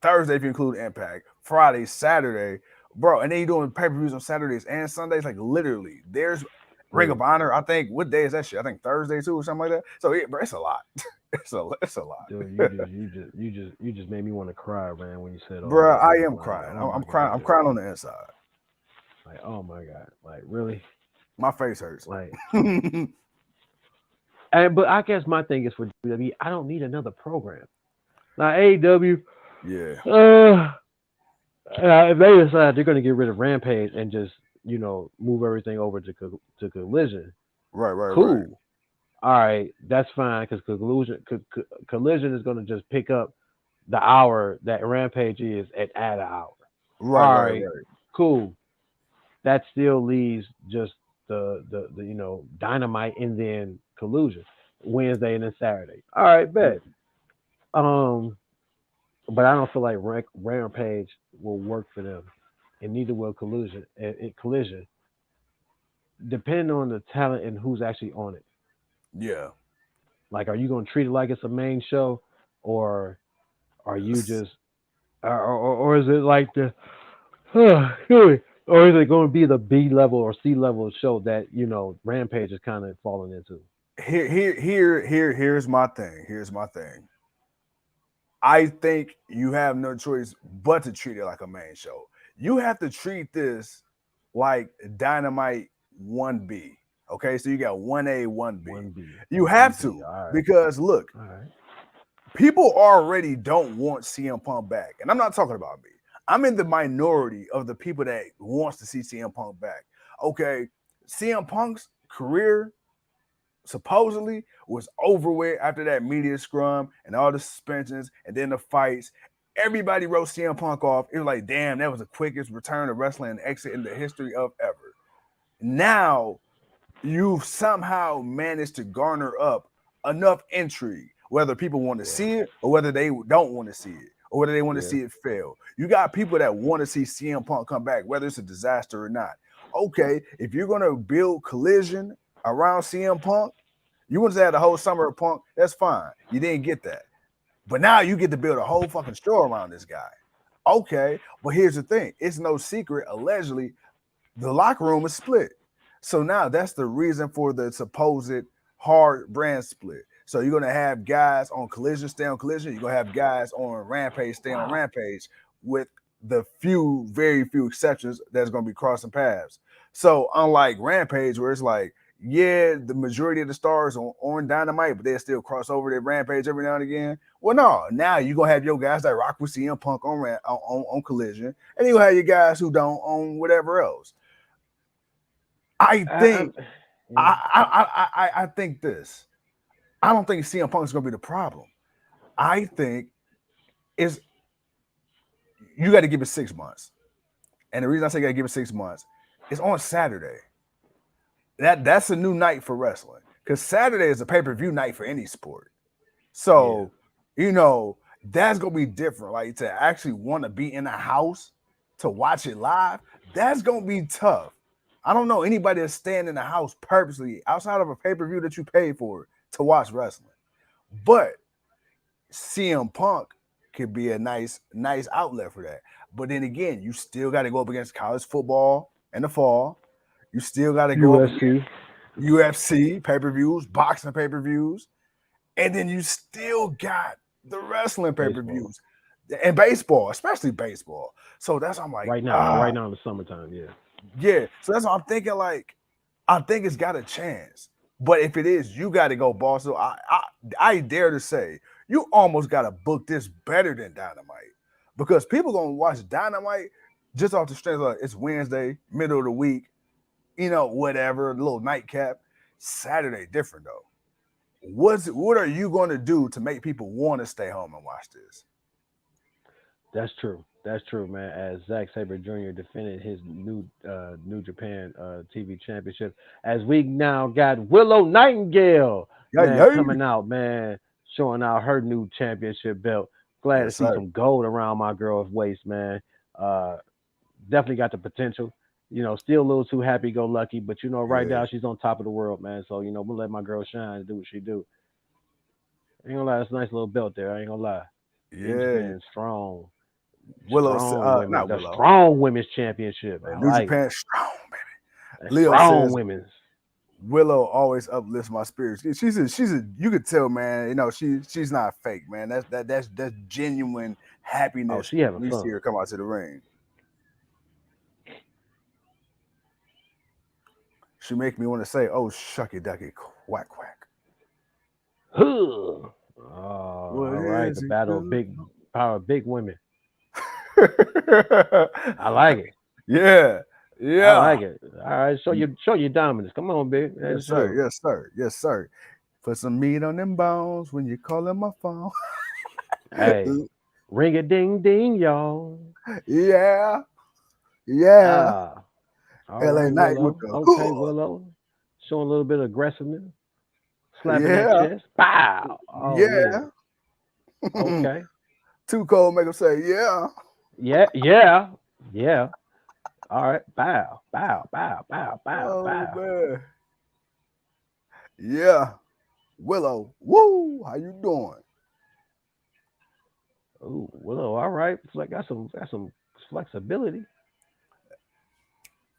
Thursday if you include Impact, Friday, Saturday, bro. And then you doing pay per views on Saturdays and Sundays. Like literally, there's Ring of Dude, Honor. I think what day is that shit? I think Thursday too or something like that. So yeah, bro, it's a lot. It's a dude, lot. you just made me want to cry, man, when you said all Bro, that. I am Like, crying. oh I'm my crying. god, I'm dude. crying on the inside. Like, oh my god. Like, really? My face hurts. Like, Yeah, and but I guess my thing is for WWE, I don't need another program. Now AEW, if they decide they're going to get rid of Rampage and just move everything over to Collision, right. cool. All right, that's fine because Collision is going to just pick up the hour that Rampage is and add an hour. All right, Right. cool. That still leaves just the Dynamite and then Collusion Wednesday and then Saturday. All right, bet. Um, but I don't feel like Rampage will work for them, and neither will Collusion. Collision, depending on the talent and who's actually on it. Yeah. Like, are you going to treat it like it's a main show, or are you just, or is it like the, or is it going to be the B level or C level show that Rampage is kind of falling into? Here's my thing. Here's my thing. I think you have no choice but to treat it like a main show. You have to treat this like Dynamite 1B. Okay, so you got 1A, 1B. One B, You one have B. to All right, because look, all right. people already don't want CM Punk back. And I'm not talking about me. I'm in the minority of the people that wants to see CM Punk back. Okay, CM Punk's career supposedly was over with after that media scrum and all the suspensions and then the fights. Everybody wrote CM Punk off. It was like, damn, that was the quickest return to wrestling and exit in the history of ever. Now you've somehow managed to garner up enough intrigue, whether people want to Yeah, see it or whether they don't want to see it or whether they want to yeah, see it fail. You got people that want to see CM Punk come back, whether it's a disaster or not. Okay, if you're going to build collision around CM Punk, you want to have the whole summer of Punk, that's fine. You didn't get that. But now you get to build a whole fucking show around this guy. Okay, but here's the thing it's no secret, allegedly, the locker room is split. So now that's the reason for the supposed hard brand split. So you're gonna have guys on Collision stay on Collision. You're gonna have guys on Rampage stay on Rampage, with the very few exceptions that's gonna be crossing paths. So unlike Rampage, where it's like, yeah, the majority of the stars on Dynamite, but they still cross over their Rampage every now and again. Well, no, now you're gonna have your guys that rock with CM Punk on Collision, and you have your guys who don't on whatever else. I I, think I, yeah. I think this. I don't think CM Punk is going to be the problem. I think is you got to give it 6 months, and the reason I say you got to give it 6 months is on Saturday. That's a new night for wrestling because Saturday is a pay per view night for any sport. Yeah. So that's gonna be different. Like to actually want to be in a house to watch it live, that's gonna be tough. I don't know anybody that's staying in the house purposely outside of a pay per view that you paid for to watch wrestling. But CM Punk, could be a nice outlet for that. But then again, you still got to go up against college football in the fall. You still got to go up against UFC, UFC pay per views, boxing pay per views, and then you still got the wrestling pay per baseball. views and baseball, especially baseball. So that's why I'm like, Right now in the summertime, yeah. yeah. So that's what I'm thinking. Like, I think it's got a chance. But if it is, you got to go Boston. I dare to say you almost got to book this better than Dynamite because people gonna watch Dynamite just off the strength of it's Wednesday, middle of the week, whatever, a little nightcap. Saturday different though. What are you going to do to make people want to stay home and watch this? That's true. That's true, man. As Zack Sabre Jr. defended his New Japan TV championship, as we now got Willow Nightingale, Yeah, man, yeah. coming out, man, showing out her new championship belt. Glad to Yes, see sir. some gold around my girl's waist, man. Uh, Definitely got the potential. Still a little too happy go lucky, but right Yeah, now she's on top of the world, man. So we'll let my girl shine and do what she do. Ain't gonna lie, it's a nice little belt there. I ain't gonna lie. New yeah. Japan strong, Willow, strong women. not The Willow. strong women's championship. I New like it. Japan strong, The baby. Leo strong says women's. Willow always uplifts my spirits. She's a you could tell, man. She's not fake, man. That's genuine Oh, happiness she having when you see fun. her come out to the ring. She make me want to say, "Oh shucky ducky, quack quack." Huh. Oh, What all right. The is it? battle of Good? big power, of big women. I like it. Yeah, I yeah. like it. All right, show your dominance. Come on, baby. Let's Yes, sir. show. Yes, sir. Yes, sir. Put some meat on them bones when you calling my phone. Hey, ring a ding ding, y'all. Yeah, yeah. Ah, all LA right, Night with Willow. the Okay, hood. Willow. Showing a little bit of aggressiveness, slapping that Yeah, chest. Bow. Oh yeah. yeah. Okay. Too cold make them say, yeah. Yeah, yeah, yeah. All right. Bow, bow, bow, bow, bow, Oh bow. man. Yeah. Willow. Woo. How you doing? Ooh, Willow. All right. It's like got some flexibility.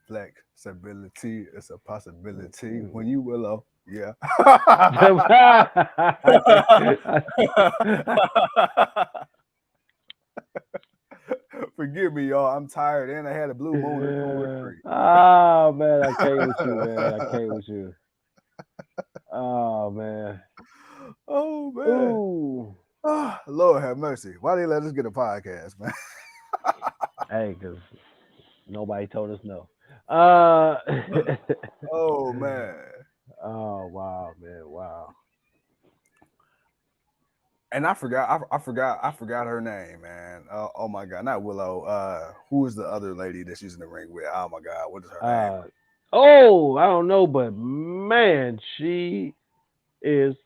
Flexibility is a possibility when Mhm. you Willow. Yeah. Forgive me, y'all. I'm tired and I had a blue moon at full retreat. Oh man, I can't with you, man. I can't with you. Oh man. Oh man. Ooh. Ah, Lord have mercy. Why they let us get a podcast, man? Hey, cause nobody told us no. Uh. Oh man. Oh wow, man. Wow. And I forgot her name, man. Oh my god, not Willow. Who is the other lady that she's in the ring with? Oh my god, what is her name? Uh. Oh, I don't know, but man, she is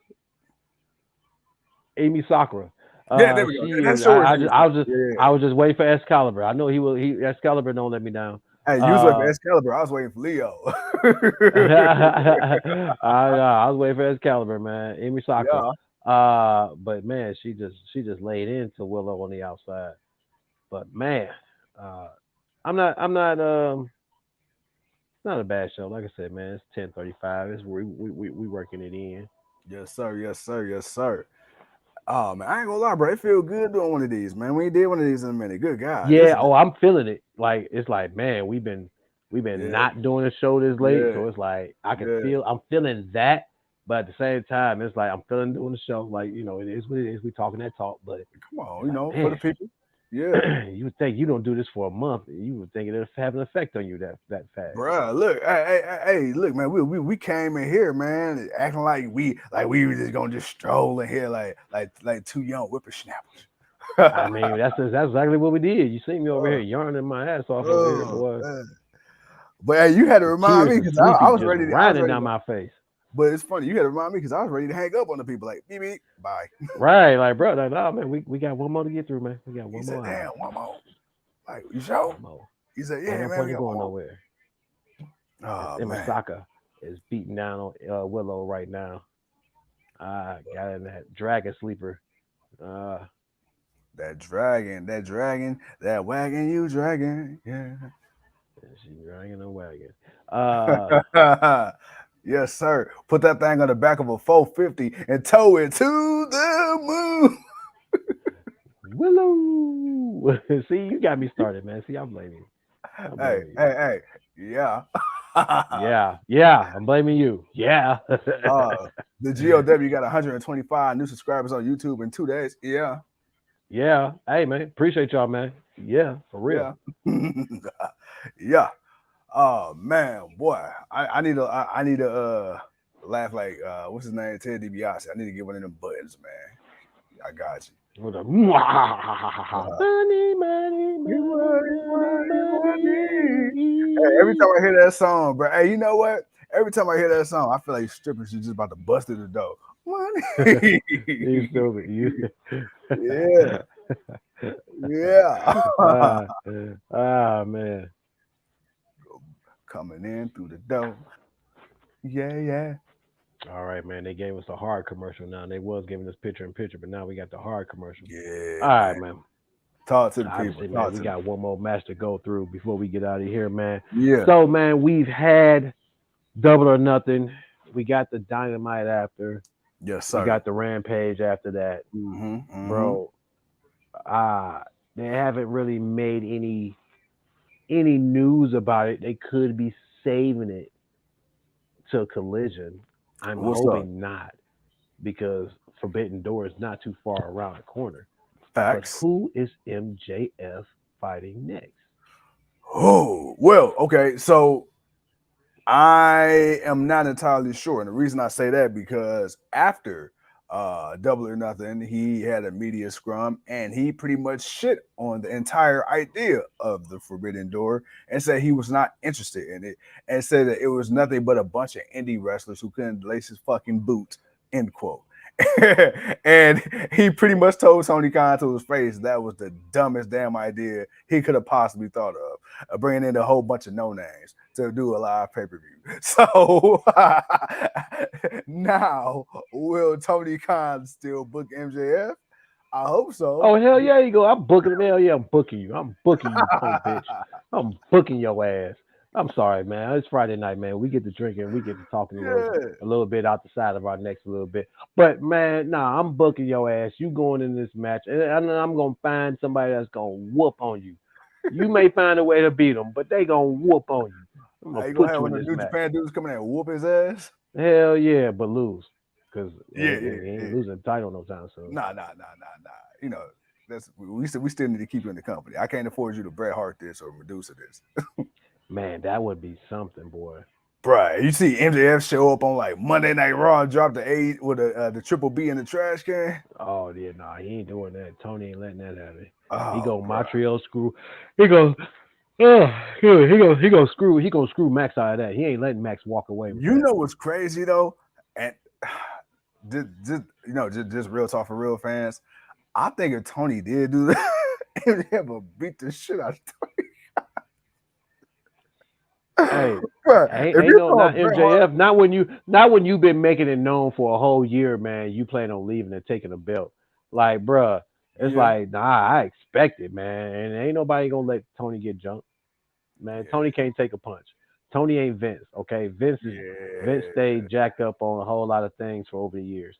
Amy Sakura. Yeah, there we go. She That is. show is Amy Yeah. I was just waiting for Excalibur. I know he will. He Excalibur don't let me down. Hey, you was waiting for Uh, Excalibur. I was waiting for Leo. I was waiting for Excalibur, man. Amy Sakura. Yeah. But man, she just laid into Willow on the outside. But man, uh, it's not a bad show. Like I said, man, it's 10:35. It's we working it in. Yes, sir. Yes, sir. Yes, sir. Oh man, I ain't gonna lie, bro. It feel good doing one of these, man. We ain't did one of these in a minute. Good God, this Yeah. is Oh, I'm feeling it. Like it's like, man, we've been yeah, not doing a show this late, yeah, so it's like yeah. I'm feeling that, but at the same time, it's like I'm feeling doing the show. Like it is what it is. We talking that talk, but Come on, it's like, for the man, people. Yeah. you would think you don't do this for a month, you would think it'll have an effect on you that fast. Bruh, look, hey, look, man, we came in here, man, acting like we were just gonna just stroll in here like two young whippersnappers. I mean, that's exactly what we did. You see me over here yarning my ass off over here, Oh, boy. man. But hey, you had to The remind tears me of because I sleepy was just ready. I was running ready down to. my face. But it's funny. You had to remind me because I was ready to hang up on the people. Like, beep beep, bye. Right, like bro, like, oh man, we got one more to get through, man. We got He one said, more "Damn, hour. one more." Like, you sure? One more. He said, Ain't "Yeah, no man, we point in got one going more." nowhere. As Oh man, Imasaka is beating down on Willow right now. Got in that dragon sleeper. Uh, that wagon you dragging. Yeah. And she dragging a wagon. Uh, Yes, sir. Put that thing on the back of a 450 and tow it to the moon. Willow. See, you got me started, man. See, I'm blaming you. I'm Hey, blaming you. hey, hey. Yeah. Yeah. I'm blaming you. Yeah. uh, the GOW got 125 new subscribers on YouTube in 2 days. Yeah. Yeah. Hey, man. Appreciate y'all, man. Yeah, for real. Yeah. Yeah. Oh man, boy. I need to laugh like what's his name? Ted DiBiase. I need to get one of them buttons, man. I got you. With a Uh, money, money, money, money, Hey, every time money. I hear that song, bro. Hey, you know what? Every time I hear that song, I feel like strippers are just about to bust through the door. Money. You stupid. You. Yeah. Yeah. ah, man. Coming in through the door. Yeah, yeah. All right, man. They gave us a hard commercial now. They was giving us picture in picture, but now we got the hard commercial. Yeah, All right, man. man. Talk to the people. Obviously, man, Talk we to me. got one more match to go through before we get out of here, man. Yeah. So, man, we've had Double or Nothing. We got the Dynamite after. Yes, We sir. got the Rampage after that, Mm-hmm. bro. They haven't really made any news about it. They could be saving it to Collision. I'm What's up? hoping not because Forbidden Door is not too far around the corner. But Facts. who is MJF fighting next? Oh, well, okay. So I am not entirely sure. And the reason I say that because after Double or Nothing, he had a media scrum and he pretty much shit on the entire idea of the Forbidden Door and said he was not interested in it and said that it was nothing but a bunch of indie wrestlers who couldn't lace his fucking boots, end quote. And he pretty much told Tony Khan to his face that was the dumbest damn idea he could have possibly thought of, bringing in a whole bunch of no names to do a live pay per view. So now, will Tony Khan still book MJF? I hope so. Oh hell yeah, you go. I'm booking him. Hell yeah, I'm booking you. I'm booking you, punk bitch. I'm booking your ass. I'm sorry, man. It's Friday night, man. We get to drinking, we get to talking Yeah. a little bit out the side of our necks a little bit. But man, nah, I'm booking your ass. You going in this match, and I'm gonna find somebody that's gonna whoop on you. You may find a way to beat them, but they gonna whoop on you. I'm gonna You gonna put have you one in of the this New match. Japan dudes coming in and whoop his ass? Hell yeah, but lose, cause Yeah, yeah, he ain't yeah. losing the title no time soon. Nah. You know, that's we still need to keep you in the company. I can't afford you to Bret Hart this or Medusa this. Man, that would be something, boy. Bruh, you see MJF show up on like Monday Night Raw and drop the A with the triple B in the trash can. Oh yeah, nah, he ain't doing that. Tony ain't letting that happen. He Oh, go bruh. Montreal screw. He goes, he gonna screw Max out of that. He ain't letting Max walk away with You that. know what's crazy though, and just real talk for real fans. I think if Tony did do that, MJF would beat the shit out of Hey, Tony. Bruh, if ain't you no saw not Bret Hart, MJF. Not when you've been making it known for a whole year, man. You plan on leaving and taking a belt. Like, bruh, it's yeah, like, nah, I expect it, man. And ain't nobody gonna let Tony get jumped. Man, yeah, Tony can't take a punch. Tony ain't Vince, okay? Vince yeah, stayed jacked up on a whole lot of things for over the years.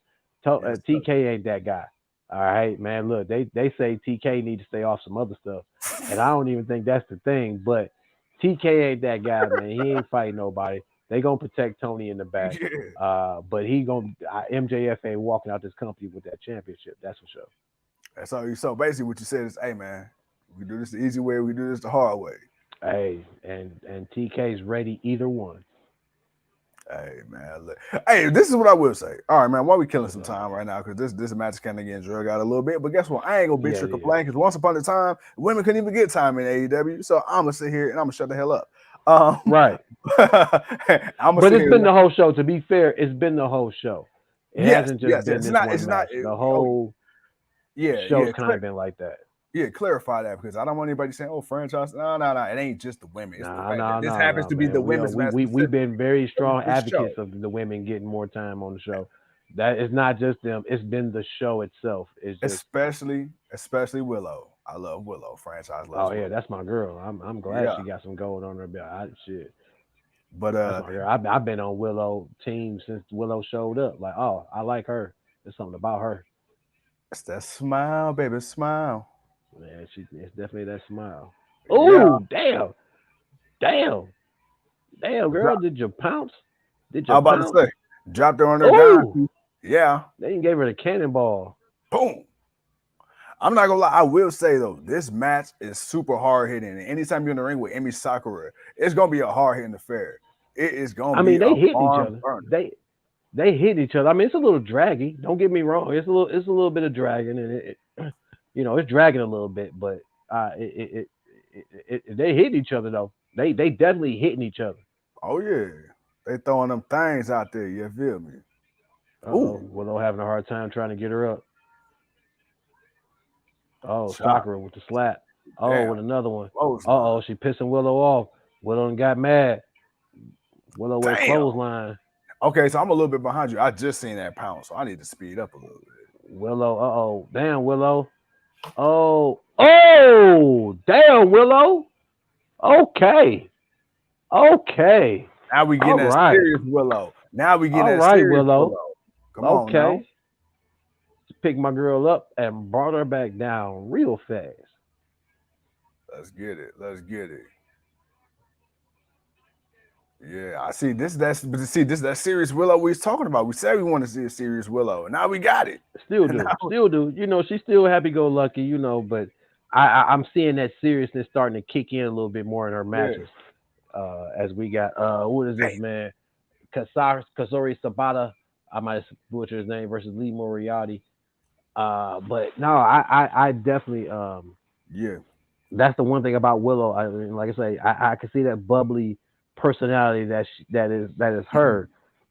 yes, sir. TK ain't that guy. All right, man. Look, they say TK need to stay off some other stuff, and I don't even think that's the thing. But TK ain't that guy, man. He ain't fighting nobody. They gonna protect Tony in the back. Yeah. But he gonna MJF ain't walking out this company with that championship. That's for sure. So basically, what you said is, hey man, we do this the easy way, we do this the hard way. Hey, and TK's ready either one. Hey man, look. Hey, this is what I will say. All right, man. Why we killing What's some up? time right now? Because this match is kind of getting drug out a little bit. But guess what? I ain't gonna bitch Yeah, or it is. complain. Because once upon a time, women couldn't even get time in AEW. So I'm gonna sit here and I'm gonna shut the hell up. Um, Right. I'm gonna But sit it's here. been the whole show. To be fair, it's been the whole show. It Yes, hasn't just yes, been yes. this It's one not. match. The Oh, whole yeah, show's yeah. kind of been like that. Yeah, clarify that because I don't want anybody saying, "Oh, franchise." No. It ain't just the women. It's the Nah, fact that nah, this nah, happens nah, to be the man. women's match We've been specifically very for strong this show. advocates of the women getting more time on the show. That is not just them. It's been the show itself. It's just especially Willow. I love Willow. Franchise oh loves yeah, Willow. that's my girl. I'm glad Yeah, she got some gold on her belt. Shit, but that's my girl. I've been on Willow team since Willow showed up. Like oh, I like her. There's something about her. it's that smile, baby, smile. Man, it's definitely that smile. Yeah, Oh damn, damn girl, drop, did you pounce? Did I you was about to pounce? say, dropped her on her dime. Oh, Yeah, they didn't gave her the cannonball. boom. I'm not gonna lie. I will say though, this match is super hard hitting. And anytime you're in the ring with Emi Sakura, it's gonna be a hard hitting affair. It is gonna I be mean, a they hitting each barn other. burner. They hit each other. I mean, it's a little draggy. Don't get me wrong. It's a little bit of dragging, and it's dragging a little bit. But uh, it, they hit each other though. They definitely hitting each other. Oh yeah, they throwing them things out there. You feel me? Ooh, Willow having a hard time trying to get her up. Oh, chop. Sakura with the slap. Oh, Damn, with another one. clothesline. She pissing Willow off. Willow done got mad. Willow with a Damn. clothesline. Okay, so I'm a little bit behind you. I just seen that pound, so I need to speed up a little bit. Willow. Damn Willow. Damn Willow. Okay. Okay. Now we getting All that right. serious Willow. Now we getting All that right, serious Willow. Willow. Come on now. Okay. Picked my girl up and brought her back down real fast. Let's get it. Let's get it. Yeah, I see this. That's but see this that serious Willow we was talking about. We said we want to see a serious Willow, and now we got it. Still And do. now, Still do. She's still happy go lucky, but I'm seeing that seriousness starting to kick in a little bit more in her yeah, matches. As we got what is this damn, man? Kasori Sabata. I might butcher his name versus Lee Moriarty. But no, I definitely yeah, that's the one thing about Willow. I mean, like I say, I can see that bubbly personality that is her,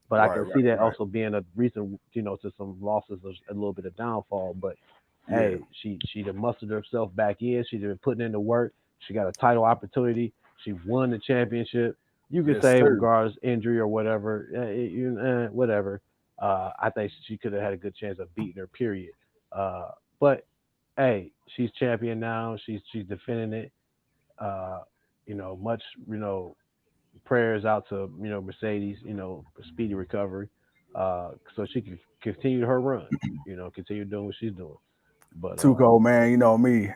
but I right, can right, see that right. also being a reason, to some losses, a little bit of downfall. But Yeah, hey, she done mustered herself back in. She done putting in the work. She got a title opportunity. She won the championship. You could yes, say sir. regardless injury or whatever, whatever. I think she could have had a good chance of beating her. Period. But hey, she's champion now. She's defending it. Uh, much prayers out to Mercedes. Speedy recovery. So she can continue her run. Continue doing what she's doing. But Too cold, man. You know me.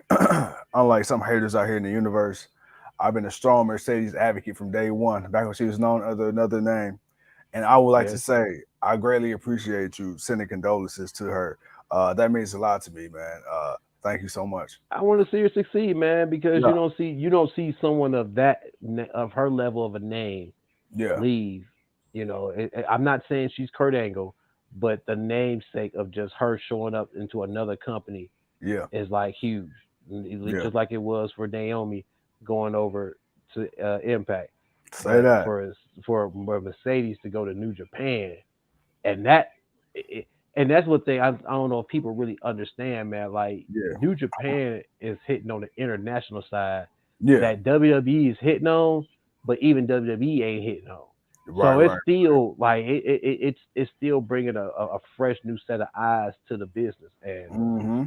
Unlike some haters out here in the universe, I've been a strong Mercedes advocate from day one, back when she was known under another name. And I would like to yeah, say I greatly appreciate you sending condolences to her. That means a lot to me, man. Thank you so much. I want to see her succeed, man, because Yeah, you don't see someone of her level of a name yeah, leave. I'm not saying she's Kurt Angle, but the namesake of just her showing up into another company yeah, is like huge, yeah. just like it was for Naomi going over to Impact, Say but that. for Mercedes to go to New Japan, and that it, and that's what I don't know if people really understand, man. Like Yeah, New Japan is hitting on the international side yeah. that WWE is hitting on, but even WWE ain't hitting on. Right, So it's right. still like it's still bringing a fresh new set of eyes to the business, and Mm-hmm.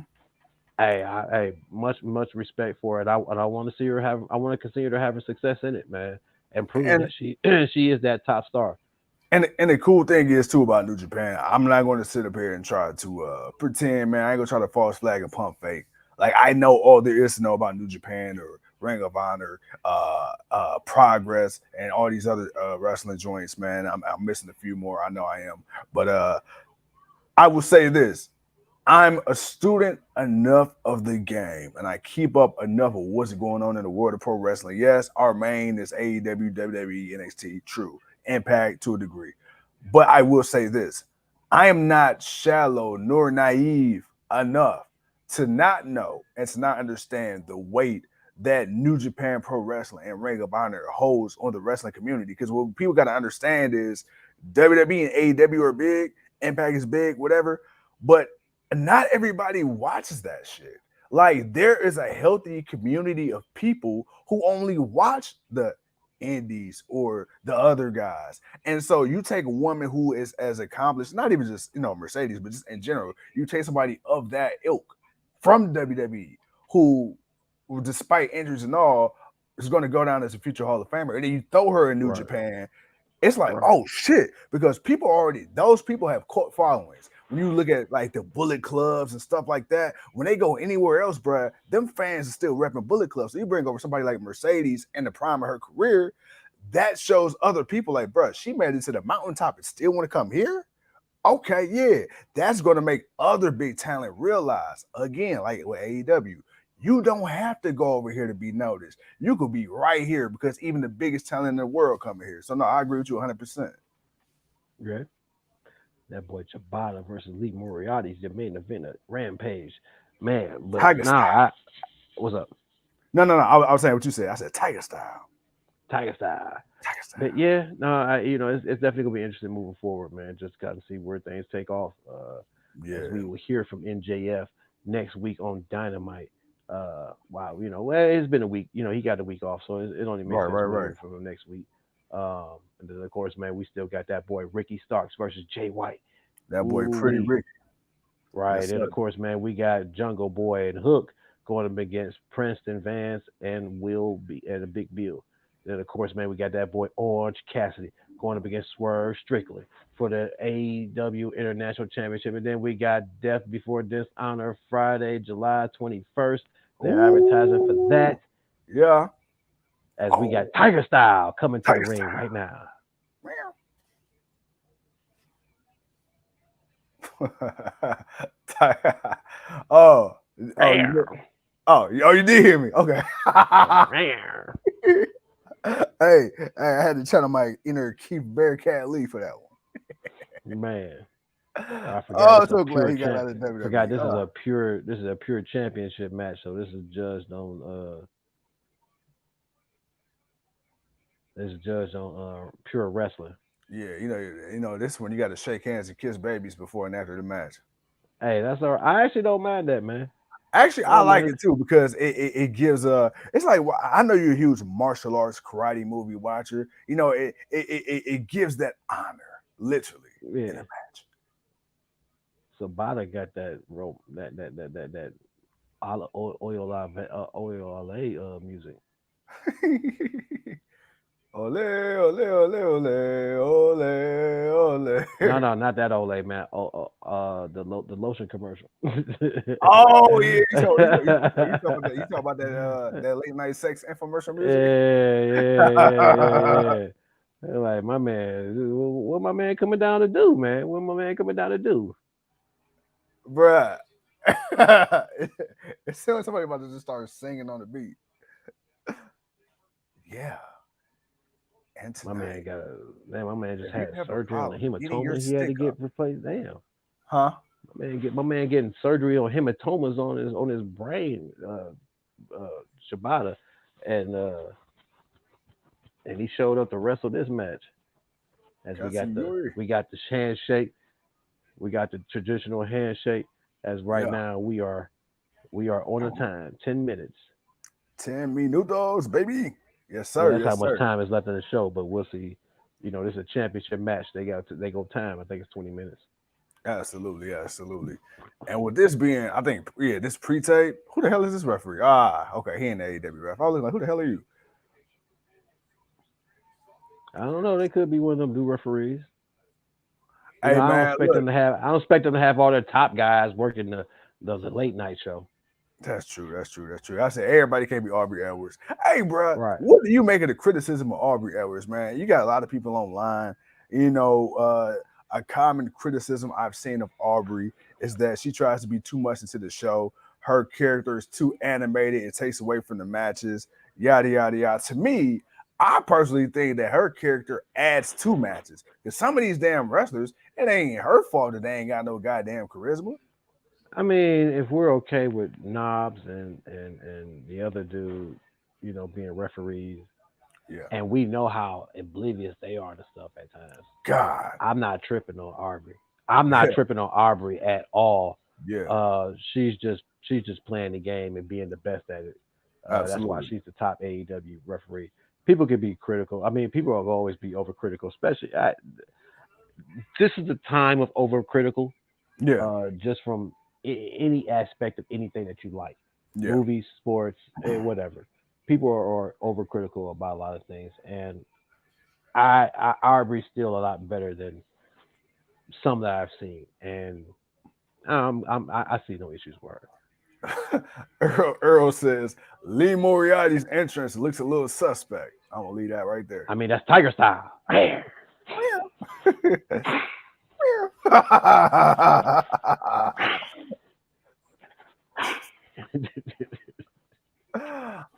hey, much respect for it. I want to see her have. I want to consider her having success in it, man, and proving And that she she is that top star. and the cool thing is too about New Japan, I'm not going to sit up here and try to pretend, man. I ain't gonna try to false flag and pump fake. Like I know all there is to know about New Japan or Ring of Honor, Progress, and all these other wrestling joints, man. I'm missing a few more. I know I am, but I will say this: I'm a student enough of the game and I keep up enough of what's going on in the world of pro wrestling. Yes, our main is AEW, WWE, NXT, true. Impact to a degree. But I will say this: I am not shallow nor naive enough to not know and to not understand the weight that New Japan Pro Wrestling and Ring of Honor holds on the wrestling community. Because what people got to understand is WWE and AEW are big, Impact is big, whatever. But not everybody watches that shit. Like there is a healthy community of people who only watch the Indies or the other guys. And so you take a woman who is as accomplished, not even just Mercedes, but just in general, you take somebody of that ilk from WWE who, despite injuries and all, is going to go down as a future Hall of Famer, and then you throw her in New Right. Japan. It's like, Right. oh shit, because those people have cult followings. When you look at like the Bullet Clubs and stuff like that, when they go anywhere else, bruh, them fans are still repping Bullet Club. So you bring over somebody like Mercedes in the prime of her career, that shows other people like, bruh, she made it to the mountaintop and still want to come here. Okay, yeah, that's going to make other big talent realize again, like with AEW, you don't have to go over here to be noticed. You could be right here because even the biggest talent in the world coming here. So no, I agree with you 100%. Yeah. That boy Chibata versus Lee Moriarty's the main event at Rampage. Man, but Tiger now style. what's up? No. I was saying what you said. I said Tiger style. Tiger style. Tiger style. But yeah, no, it's definitely gonna be interesting moving forward, man. Just got to see where things take off. As Yeah, we will hear from NJF next week on Dynamite. Wow, well, it's been a week. He got a week off, so it only makes sense we'll right. hear from him next week. And then of course, man, we still got that boy Ricky Starks versus Jay White. That boy Ooh Pretty wee. Ricky. Right. Yes, And sir. of course, man, we got Jungle Boy and Hook going up against Princeton Vance and Will be and a Big Bill. Then of course, man, we got that boy Orange Cassidy going up against Swerve Strickland for the AEW International Championship. And then we got Death Before Dishonor Friday, July 21st. They're advertising for Ooh, that yeah. as we got Oh, Tiger Style coming to the Tiger ring right now. style. oh, oh, you did. Rawr, You did hear me. Okay. rawr. hey, I had to channel my inner Keith Bearcat Lee for that Man. one. I forgot Oh, this I'm is a so glad pure he got champ. out of Forgot WWE. this is a pure championship match. So this is judged on pure wrestling. Yeah, this one you got to shake hands and kiss babies before and after the match. Hey, that's all right. I actually don't mind that, man. Actually, I I don't like mind it too because it gives it's like I know you're a huge martial arts karate movie watcher. It gives that honor literally it. in a Yeah. Sabata got that rope that oil music. match. Ole, ole, ole, ole, ole, ole. No, not that old lady, man. The lotion commercial. Oh yeah, you talk about that. You talk about that late night sex infomercial music, Yeah. Like my man, what my man coming down to do, man? What my man coming down to do? bruh. It sounds like somebody about to just start singing on the beat. Yeah, and My man tonight, got a man. My man just if you had have a surgery on a problem getting your hematoma. He had to stick get up, replaced. Damn, huh? my man getting surgery on hematomas on his brain. Shibata, and uh, and he showed up to wrestle this match. As we got the Katsuyori. handshake, we got the traditional handshake. As right Yeah, now we are on a time, 10 minutes. 10 minutos, baby. Yes, Well, sir. that's how Yes, much sir. time is left in the show, but we'll see. This is a championship match. They go time. I think it's 20 minutes. Absolutely, absolutely. And with this being, I think, yeah, this pre-tape. Who the hell is this referee? Ah, okay, he ain't the AEW ref. I was like, who the hell are you? I don't know. They could be one of them new referees. Hey man, look, I don't expect them to have all their top guys working the late night show. that's true. That's true. That's true. I said everybody can't be Aubrey Edwards. Hey, bro, Right. what do you make of the criticism of Aubrey Edwards, man? You got a lot of people online. You know, a common criticism I've seen of Aubrey is that she tries to be too much into the show. Her character is too animated. It takes away from the matches. Yada yada yada. To me, I personally think that her character adds to matches. Because some of these damn wrestlers, it ain't her fault that they ain't got no goddamn charisma. I mean, if we're okay with Knobs and the other dude, being referees, Yeah. and we know how oblivious they are to stuff at times, God. I'm not tripping on Aubrey. I'm not tripping on Aubrey at all. Yeah. She's just playing the game and being the best at it. That's why Absolutely. she's the top AEW referee. people can be critical. I mean, people will always be overcritical, especially this is the time of overcritical. Yeah, Just from any aspect of anything that you like, yeah. movies, sports, whatever. People are overcritical about a lot of things, and Arbery's still a lot better than some that I've seen, and I see no issues with her. Earl says Lee Moriarty's entrance looks a little suspect. I'm gonna leave that right there. I mean, that's Tiger style.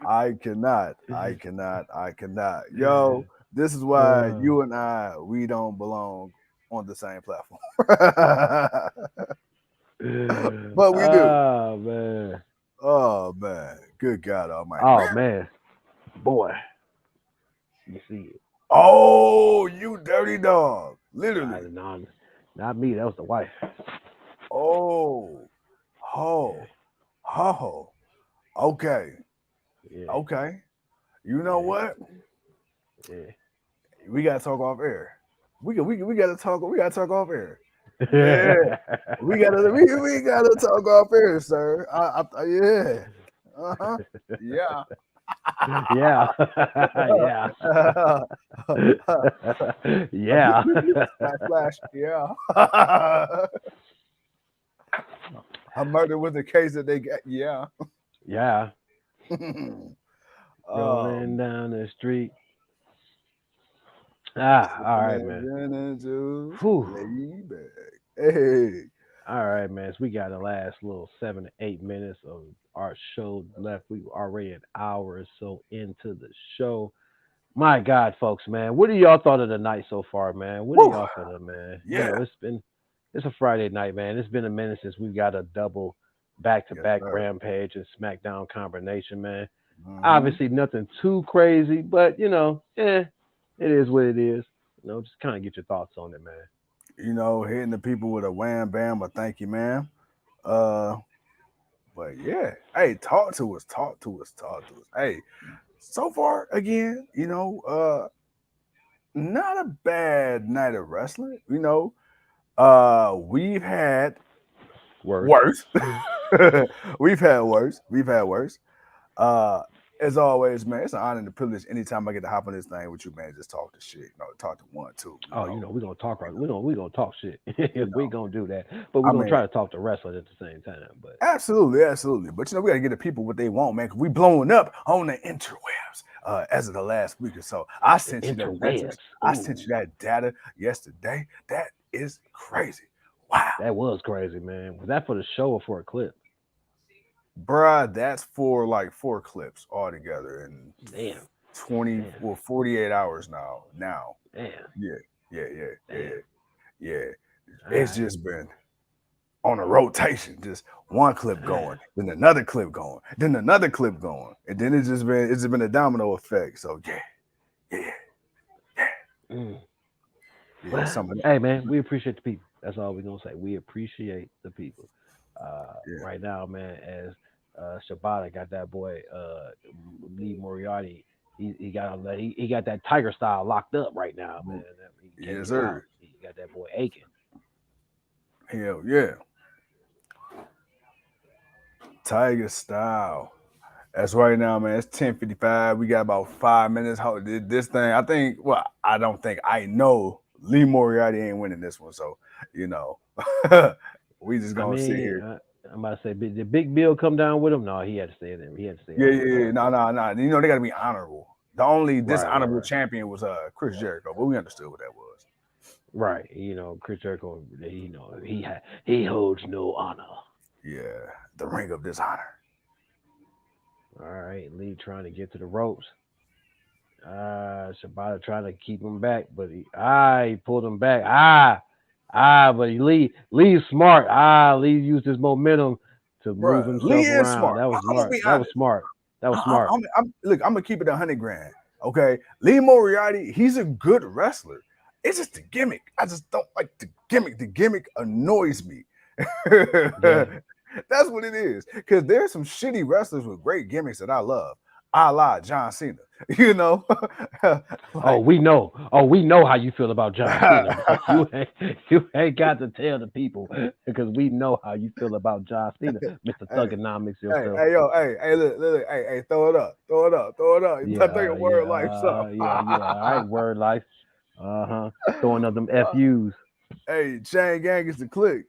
I cannot. Yo, this is why uh, you and we don't belong on the same platform. But we do. oh man, Oh man, good God Almighty! oh man, boy, you see it. Oh, you dirty dog! Literally. No, not me. That was the wife. Oh, oh, oh. Okay, Yeah, okay. You know yeah, what? yeah. We gotta talk off air. We gotta talk. We gotta talk off air. Yeah, we gotta talk off air, sir. Yeah. Uh huh. Yeah. yeah, yeah, yeah, Flash, flash. Yeah. A murder was the case that they got. Yeah. yeah. Rolling um, down the street. Ah, all right, man. Imagine into Whew. lay back. Hey. All right, man. So we got the last little 7 to 8 minutes of our show left. We were already an hour or so into the show. My God, folks, man, what do y'all thought of the night so far, man? What do Woo. y'all thought of, man? Yeah. It's a Friday night, man. It's been a minute since we got a double back to Yes, back sir. Rampage and SmackDown combination, man. Hmm. Obviously, nothing too crazy, but it is what it is. Just kind of get your thoughts on it, man. Hitting the people with a wham bam or thank you, ma'am. Uh, but yeah, hey, talk to us. Hey, so far again, not a bad night of wrestling. We've had Worse. worse. We've had worse. Uh, as always, man, it's an honor and a privilege anytime I get to hop on this thing with you, man. Just talk to shit, talk to one, two, Oh, we're gonna talk. We're gonna talk shit. you We know. gonna do that, but we're I gonna mean, try to talk to wrestlers at the same time. But absolutely. But we gotta get the people what they want, man. Cause we blowing up on the interwebs. As of the last week or so, I the sent you that message. interwebs. I sent you Ooh, that data yesterday. That is crazy. Wow, that was crazy, man. Was that for the show or for a clip? bruh, that's for like 4 clips altogether in Damn, 20 damn, or 48 hours now. damn, Yeah, yeah, yeah, yeah, damn. yeah. All It's right, just been on a rotation, just one clip all right. going, then another clip going, then another clip going, and then it's just been a domino effect. So yeah, yeah, Mm. yeah. Well, Some of that. hey, man, we appreciate the people. That's all we're gonna say. We appreciate the people. Yeah, Right now, man, as Shabata got that boy Lee Moriarty. He got that tiger style locked up right now, man. He can't yes get him sir. out. He got that boy aching. Hell yeah, Tiger style. That's right now, man. It's 10:55. We got about 5 minutes. How this thing? I think. Well, I don't think. I know Lee Moriarty ain't winning this one. So you know, we just I gonna sit mean, here. I'm about to say, did Big Bill come down with him? No, he had to stay there. He had to stay Yeah, out yeah, there. yeah. No, no, no. They gotta be honorable. The only Right, right, dishonorable right, champion was Chris Jericho, but we understood what that was. right. Chris Jericho, he holds no honor. Yeah, the ring of dishonor. All right, Lee trying to get to the ropes. Shibata trying to keep him back, but he pulled him back. But Lee's smart. Lee used his momentum to Bruh, move Lee himself is around. smart. That was I'm gonna smart. be That was honest. smart. That was smart. Look, I'm gonna keep it 100 grand. Okay, Lee Moriarty, he's a good wrestler. It's just the gimmick. I just don't like the gimmick. The gimmick annoys me. Yeah. That's what it is. Because there's some shitty wrestlers with great gimmicks that I love, a la John Cena. You know, Oh, like we know. Oh, we know how you feel about John Cena, bro. You ain't got to tell the people because we know how you feel about John Cena, Mr. hey, Thugonomics hey, yourself. hey, yo, hey, look, hey, throw it up, throw it up, throw it up. You Yeah, better take a yeah, word like so. yeah. All right, word life. Throwing up them FUs. Hey, chain gang is the click.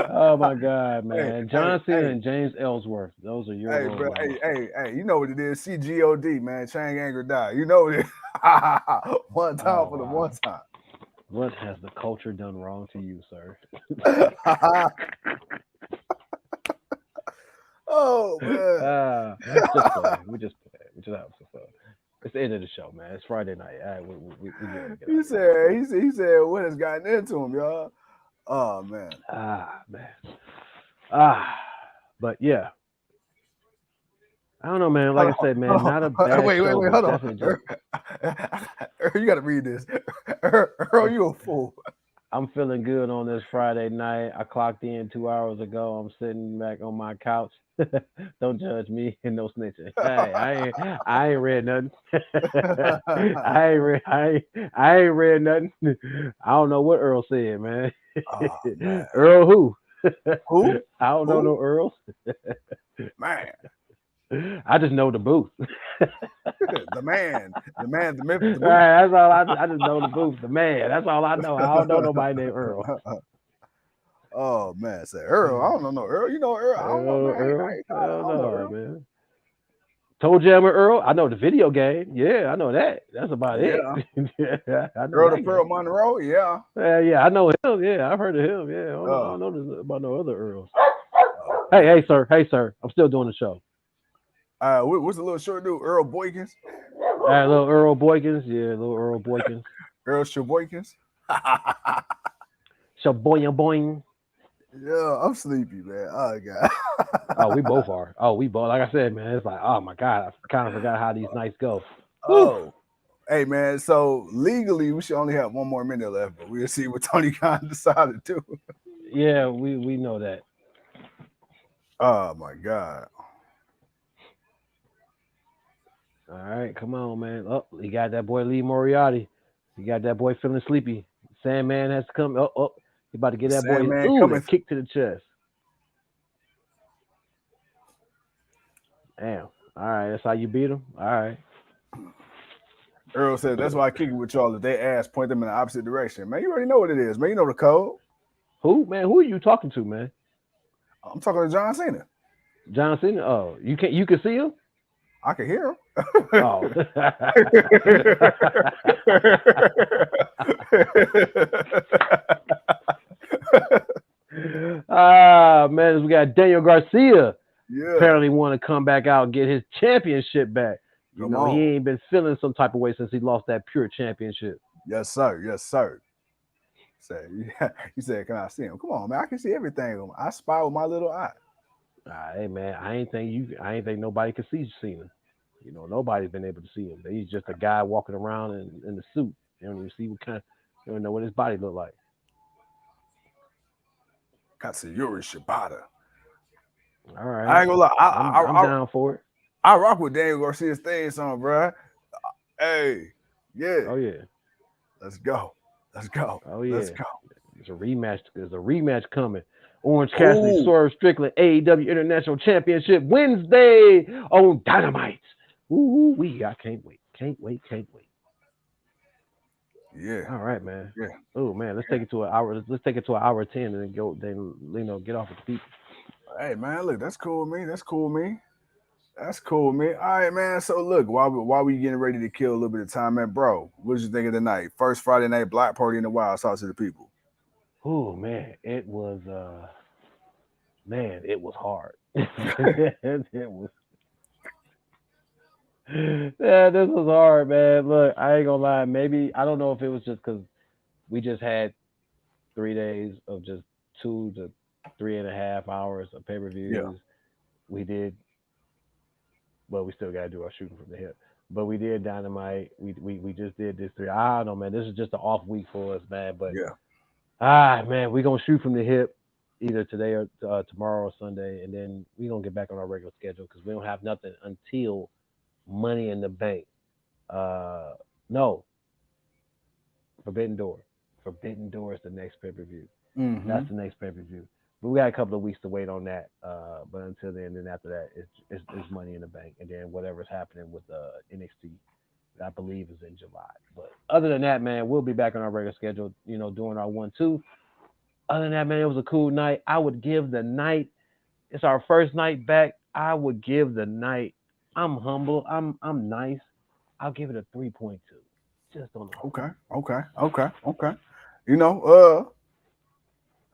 Oh my God, Hey, man. hey, John Cena hey, and James Ellsworth. Those are your hey, role bro. models. Hey, you know what it is. CGOD, man. Chain gang or die. You know what it is. One time Oh for the wow. one time. What has the culture done wrong to you, sir? Oh man. Just play. We just play. We just have some fun. It's the end of the show, man. It's Friday night. All right, we get ready to get out He of here. said, he said what has gotten into him, y'all. Oh man. Man. Ah, but yeah, I don't know, man. Like Hold I said, man, on, not a hold on. bad show, Wait, but hold on. definitely just Earl, you gotta read this. Earl, you a fool. I'm feeling good on this Friday night. I clocked in 2 hours ago. I'm sitting back on my couch. Don't judge me and no snitching. Hey, I ain't read nothing. I ain't read nothing. I don't know what Earl said, man. Oh man. Earl who? Who? I don't know Who? no Earls. Man. I just know the booth. The man, the myth, the booth. Right, that's all I just know the booth. The man. That's all I know. I don't know nobody named Earl. Oh man, say Earl. I don't know no Earl. You know Earl. I don't know, man. Earl? I Hell don't know no, Earl. man. Toe Jammer Earl? I know the video game. Yeah, I know that. That's about it. Yeah. Yeah, I know Earl the that Pearl game. Monroe. Yeah. Yeah, I know him. Yeah, I've heard of him. Yeah, I Oh. don't know about no other Earls. Oh Hey, man. hey, sir. I'm still doing the show. What's the little short dude? Earl Boykins. All right, little Earl Boykins. Yeah, little Earl Boykins. Earl Sheboykins. Shaboing boing. Yeah, I'm sleepy, man. Oh god. Oh, we both are. Oh, we both. Like I said, man, it's like, oh my God, I kind of forgot how these nights go. Whew. Oh. Hey man, so legally we should only have 1 more minute left, but we'll see what Tony Khan decided to. Yeah, we know that. Oh my god. All right, come on, man. Oh, he got that boy Lee Moriarty. He got that boy feeling sleepy. Sandman has to come. He about to get The that boy. Sandman Ooh, coming. that kick to the chest. Damn. All right, that's how you beat him. All right. Earl said, that's why I kick it with y'all. If they ask, point them in the opposite direction. Man, you already know what it is, man. You know the code. Who, man? Who are you talking to, man? I'm talking to John Cena. John Cena. Oh, you can see him. I can hear him. Oh. Man, we got Daniel Garcia. Yeah. Apparently want to come back out and get his championship back. You Come know, he on. ain't been feeling some type of way since he lost that pure championship. Yes, sir. Yes, sir. Say, yeah. He said, can I see him? Come on, man. I can see everything. I spy with my little eye. Hey man, I ain't think nobody could see Cena. You know, nobody's been able to see him. He's just a guy walking around in the suit. You don't even see what kind. You don't know what his body look like. Katsuyori Shibata. All I right, ain't gonna lie. I'm down for it. I rock with Daniel Garcia's theme song, bro. Hey, yeah. Oh yeah, Let's go. Let's go. oh Let's yeah. go. There's a rematch. There's a rematch coming. Orange Cassidy, Oh, Swerve Strickland, AEW International Championship Wednesday on Dynamite. Ooh wee! I can't wait. Can't wait. Can't wait. yeah. All right, man. Yeah. Oh man, let's take it to an hour. Let's take it to an hour 10, and then go. Then get off with the people. Hey, man, look, that's cool with me. That's cool with me. That's cool, man. All right, man. So look, while we getting ready to kill a little bit of time, man, bro, what did you think of the night? First Friday night block party in the wild. Talk to the people. Oh man, it was it was hard. It was yeah, this was hard, man. Look, I ain't gonna lie. Maybe I don't know if it was just because we just had 3 days of just 2 to 3.5 hours of pay per Yeah. views. We did, well, we still gotta do our shooting from the hip. But we did Dynamite. We just did this three. I don't know, man. This is just an off week for us, man. But Yeah. man, we gonna shoot from the hip. either today or tomorrow or Sunday, and then we're gonna get back on our regular schedule because we don't have nothing until Money in the Bank. No, Forbidden Door. Forbidden Door is the next pay per view. Mm-hmm. That's the next pay per view. But we got a couple of weeks to wait on that. But until then after that, it's Money in the Bank, and then whatever's happening with NXT, I believe is in July. But other than that, man, we'll be back on our regular schedule. Doing our 1-2. Other than that, man, it was a cool night. I would give the night. It's our first night back. I would give the night. I'm humble. I'm nice. I'll give it a 3.2. Just on the humble. Okay. You know,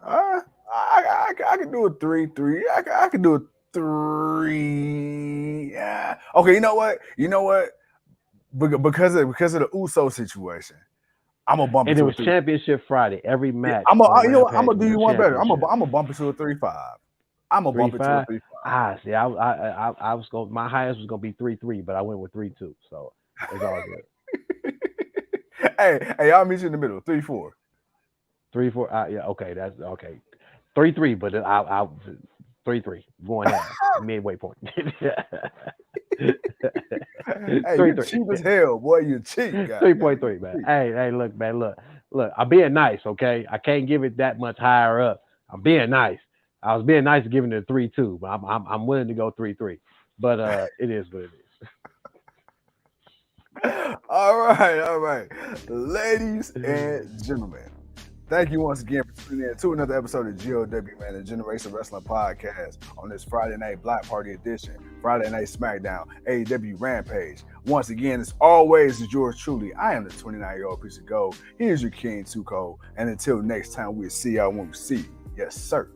I can do a 3-3. I can do a 3. Yeah. Okay. You know what? Because of the Uso situation, I'm gonna bump it And it to a was 3. Championship Friday. Every Yeah, match I'm on gonna Rampage do was you a one better. I'm championship. gonna bump it to a 3-5. I'm gonna bump it to a 3-5. 3-5. See, I was going. My highest was gonna be 3-3, but I went with 3-2. So it's all good. Hey, I'll meet you in the middle. 3-4. 3-4. Yeah, okay, that's okay. 3-3, but I 3-3. Going half midway point. Hey, you 3-3. cheap as hell, boy. You cheap, guy. 3.3, man. Hey, look, man, look. I'm being nice, okay? I can't give it that much higher up. I'm being nice. I was being nice giving it a 3-2, but I'm willing to go 3-3. But it is what it is. All right, ladies and gentlemen. Thank you once again for tuning in to another episode of GOW, man, the Generation Wrestling Podcast on this Friday Night Block Party edition, Friday Night Smackdown, AEW Rampage. Once again, as always, is yours truly. I am the 29-year-old piece of gold. Here's your King Tuco. And until next time, we'll see y'all when we see you. Yes, sir.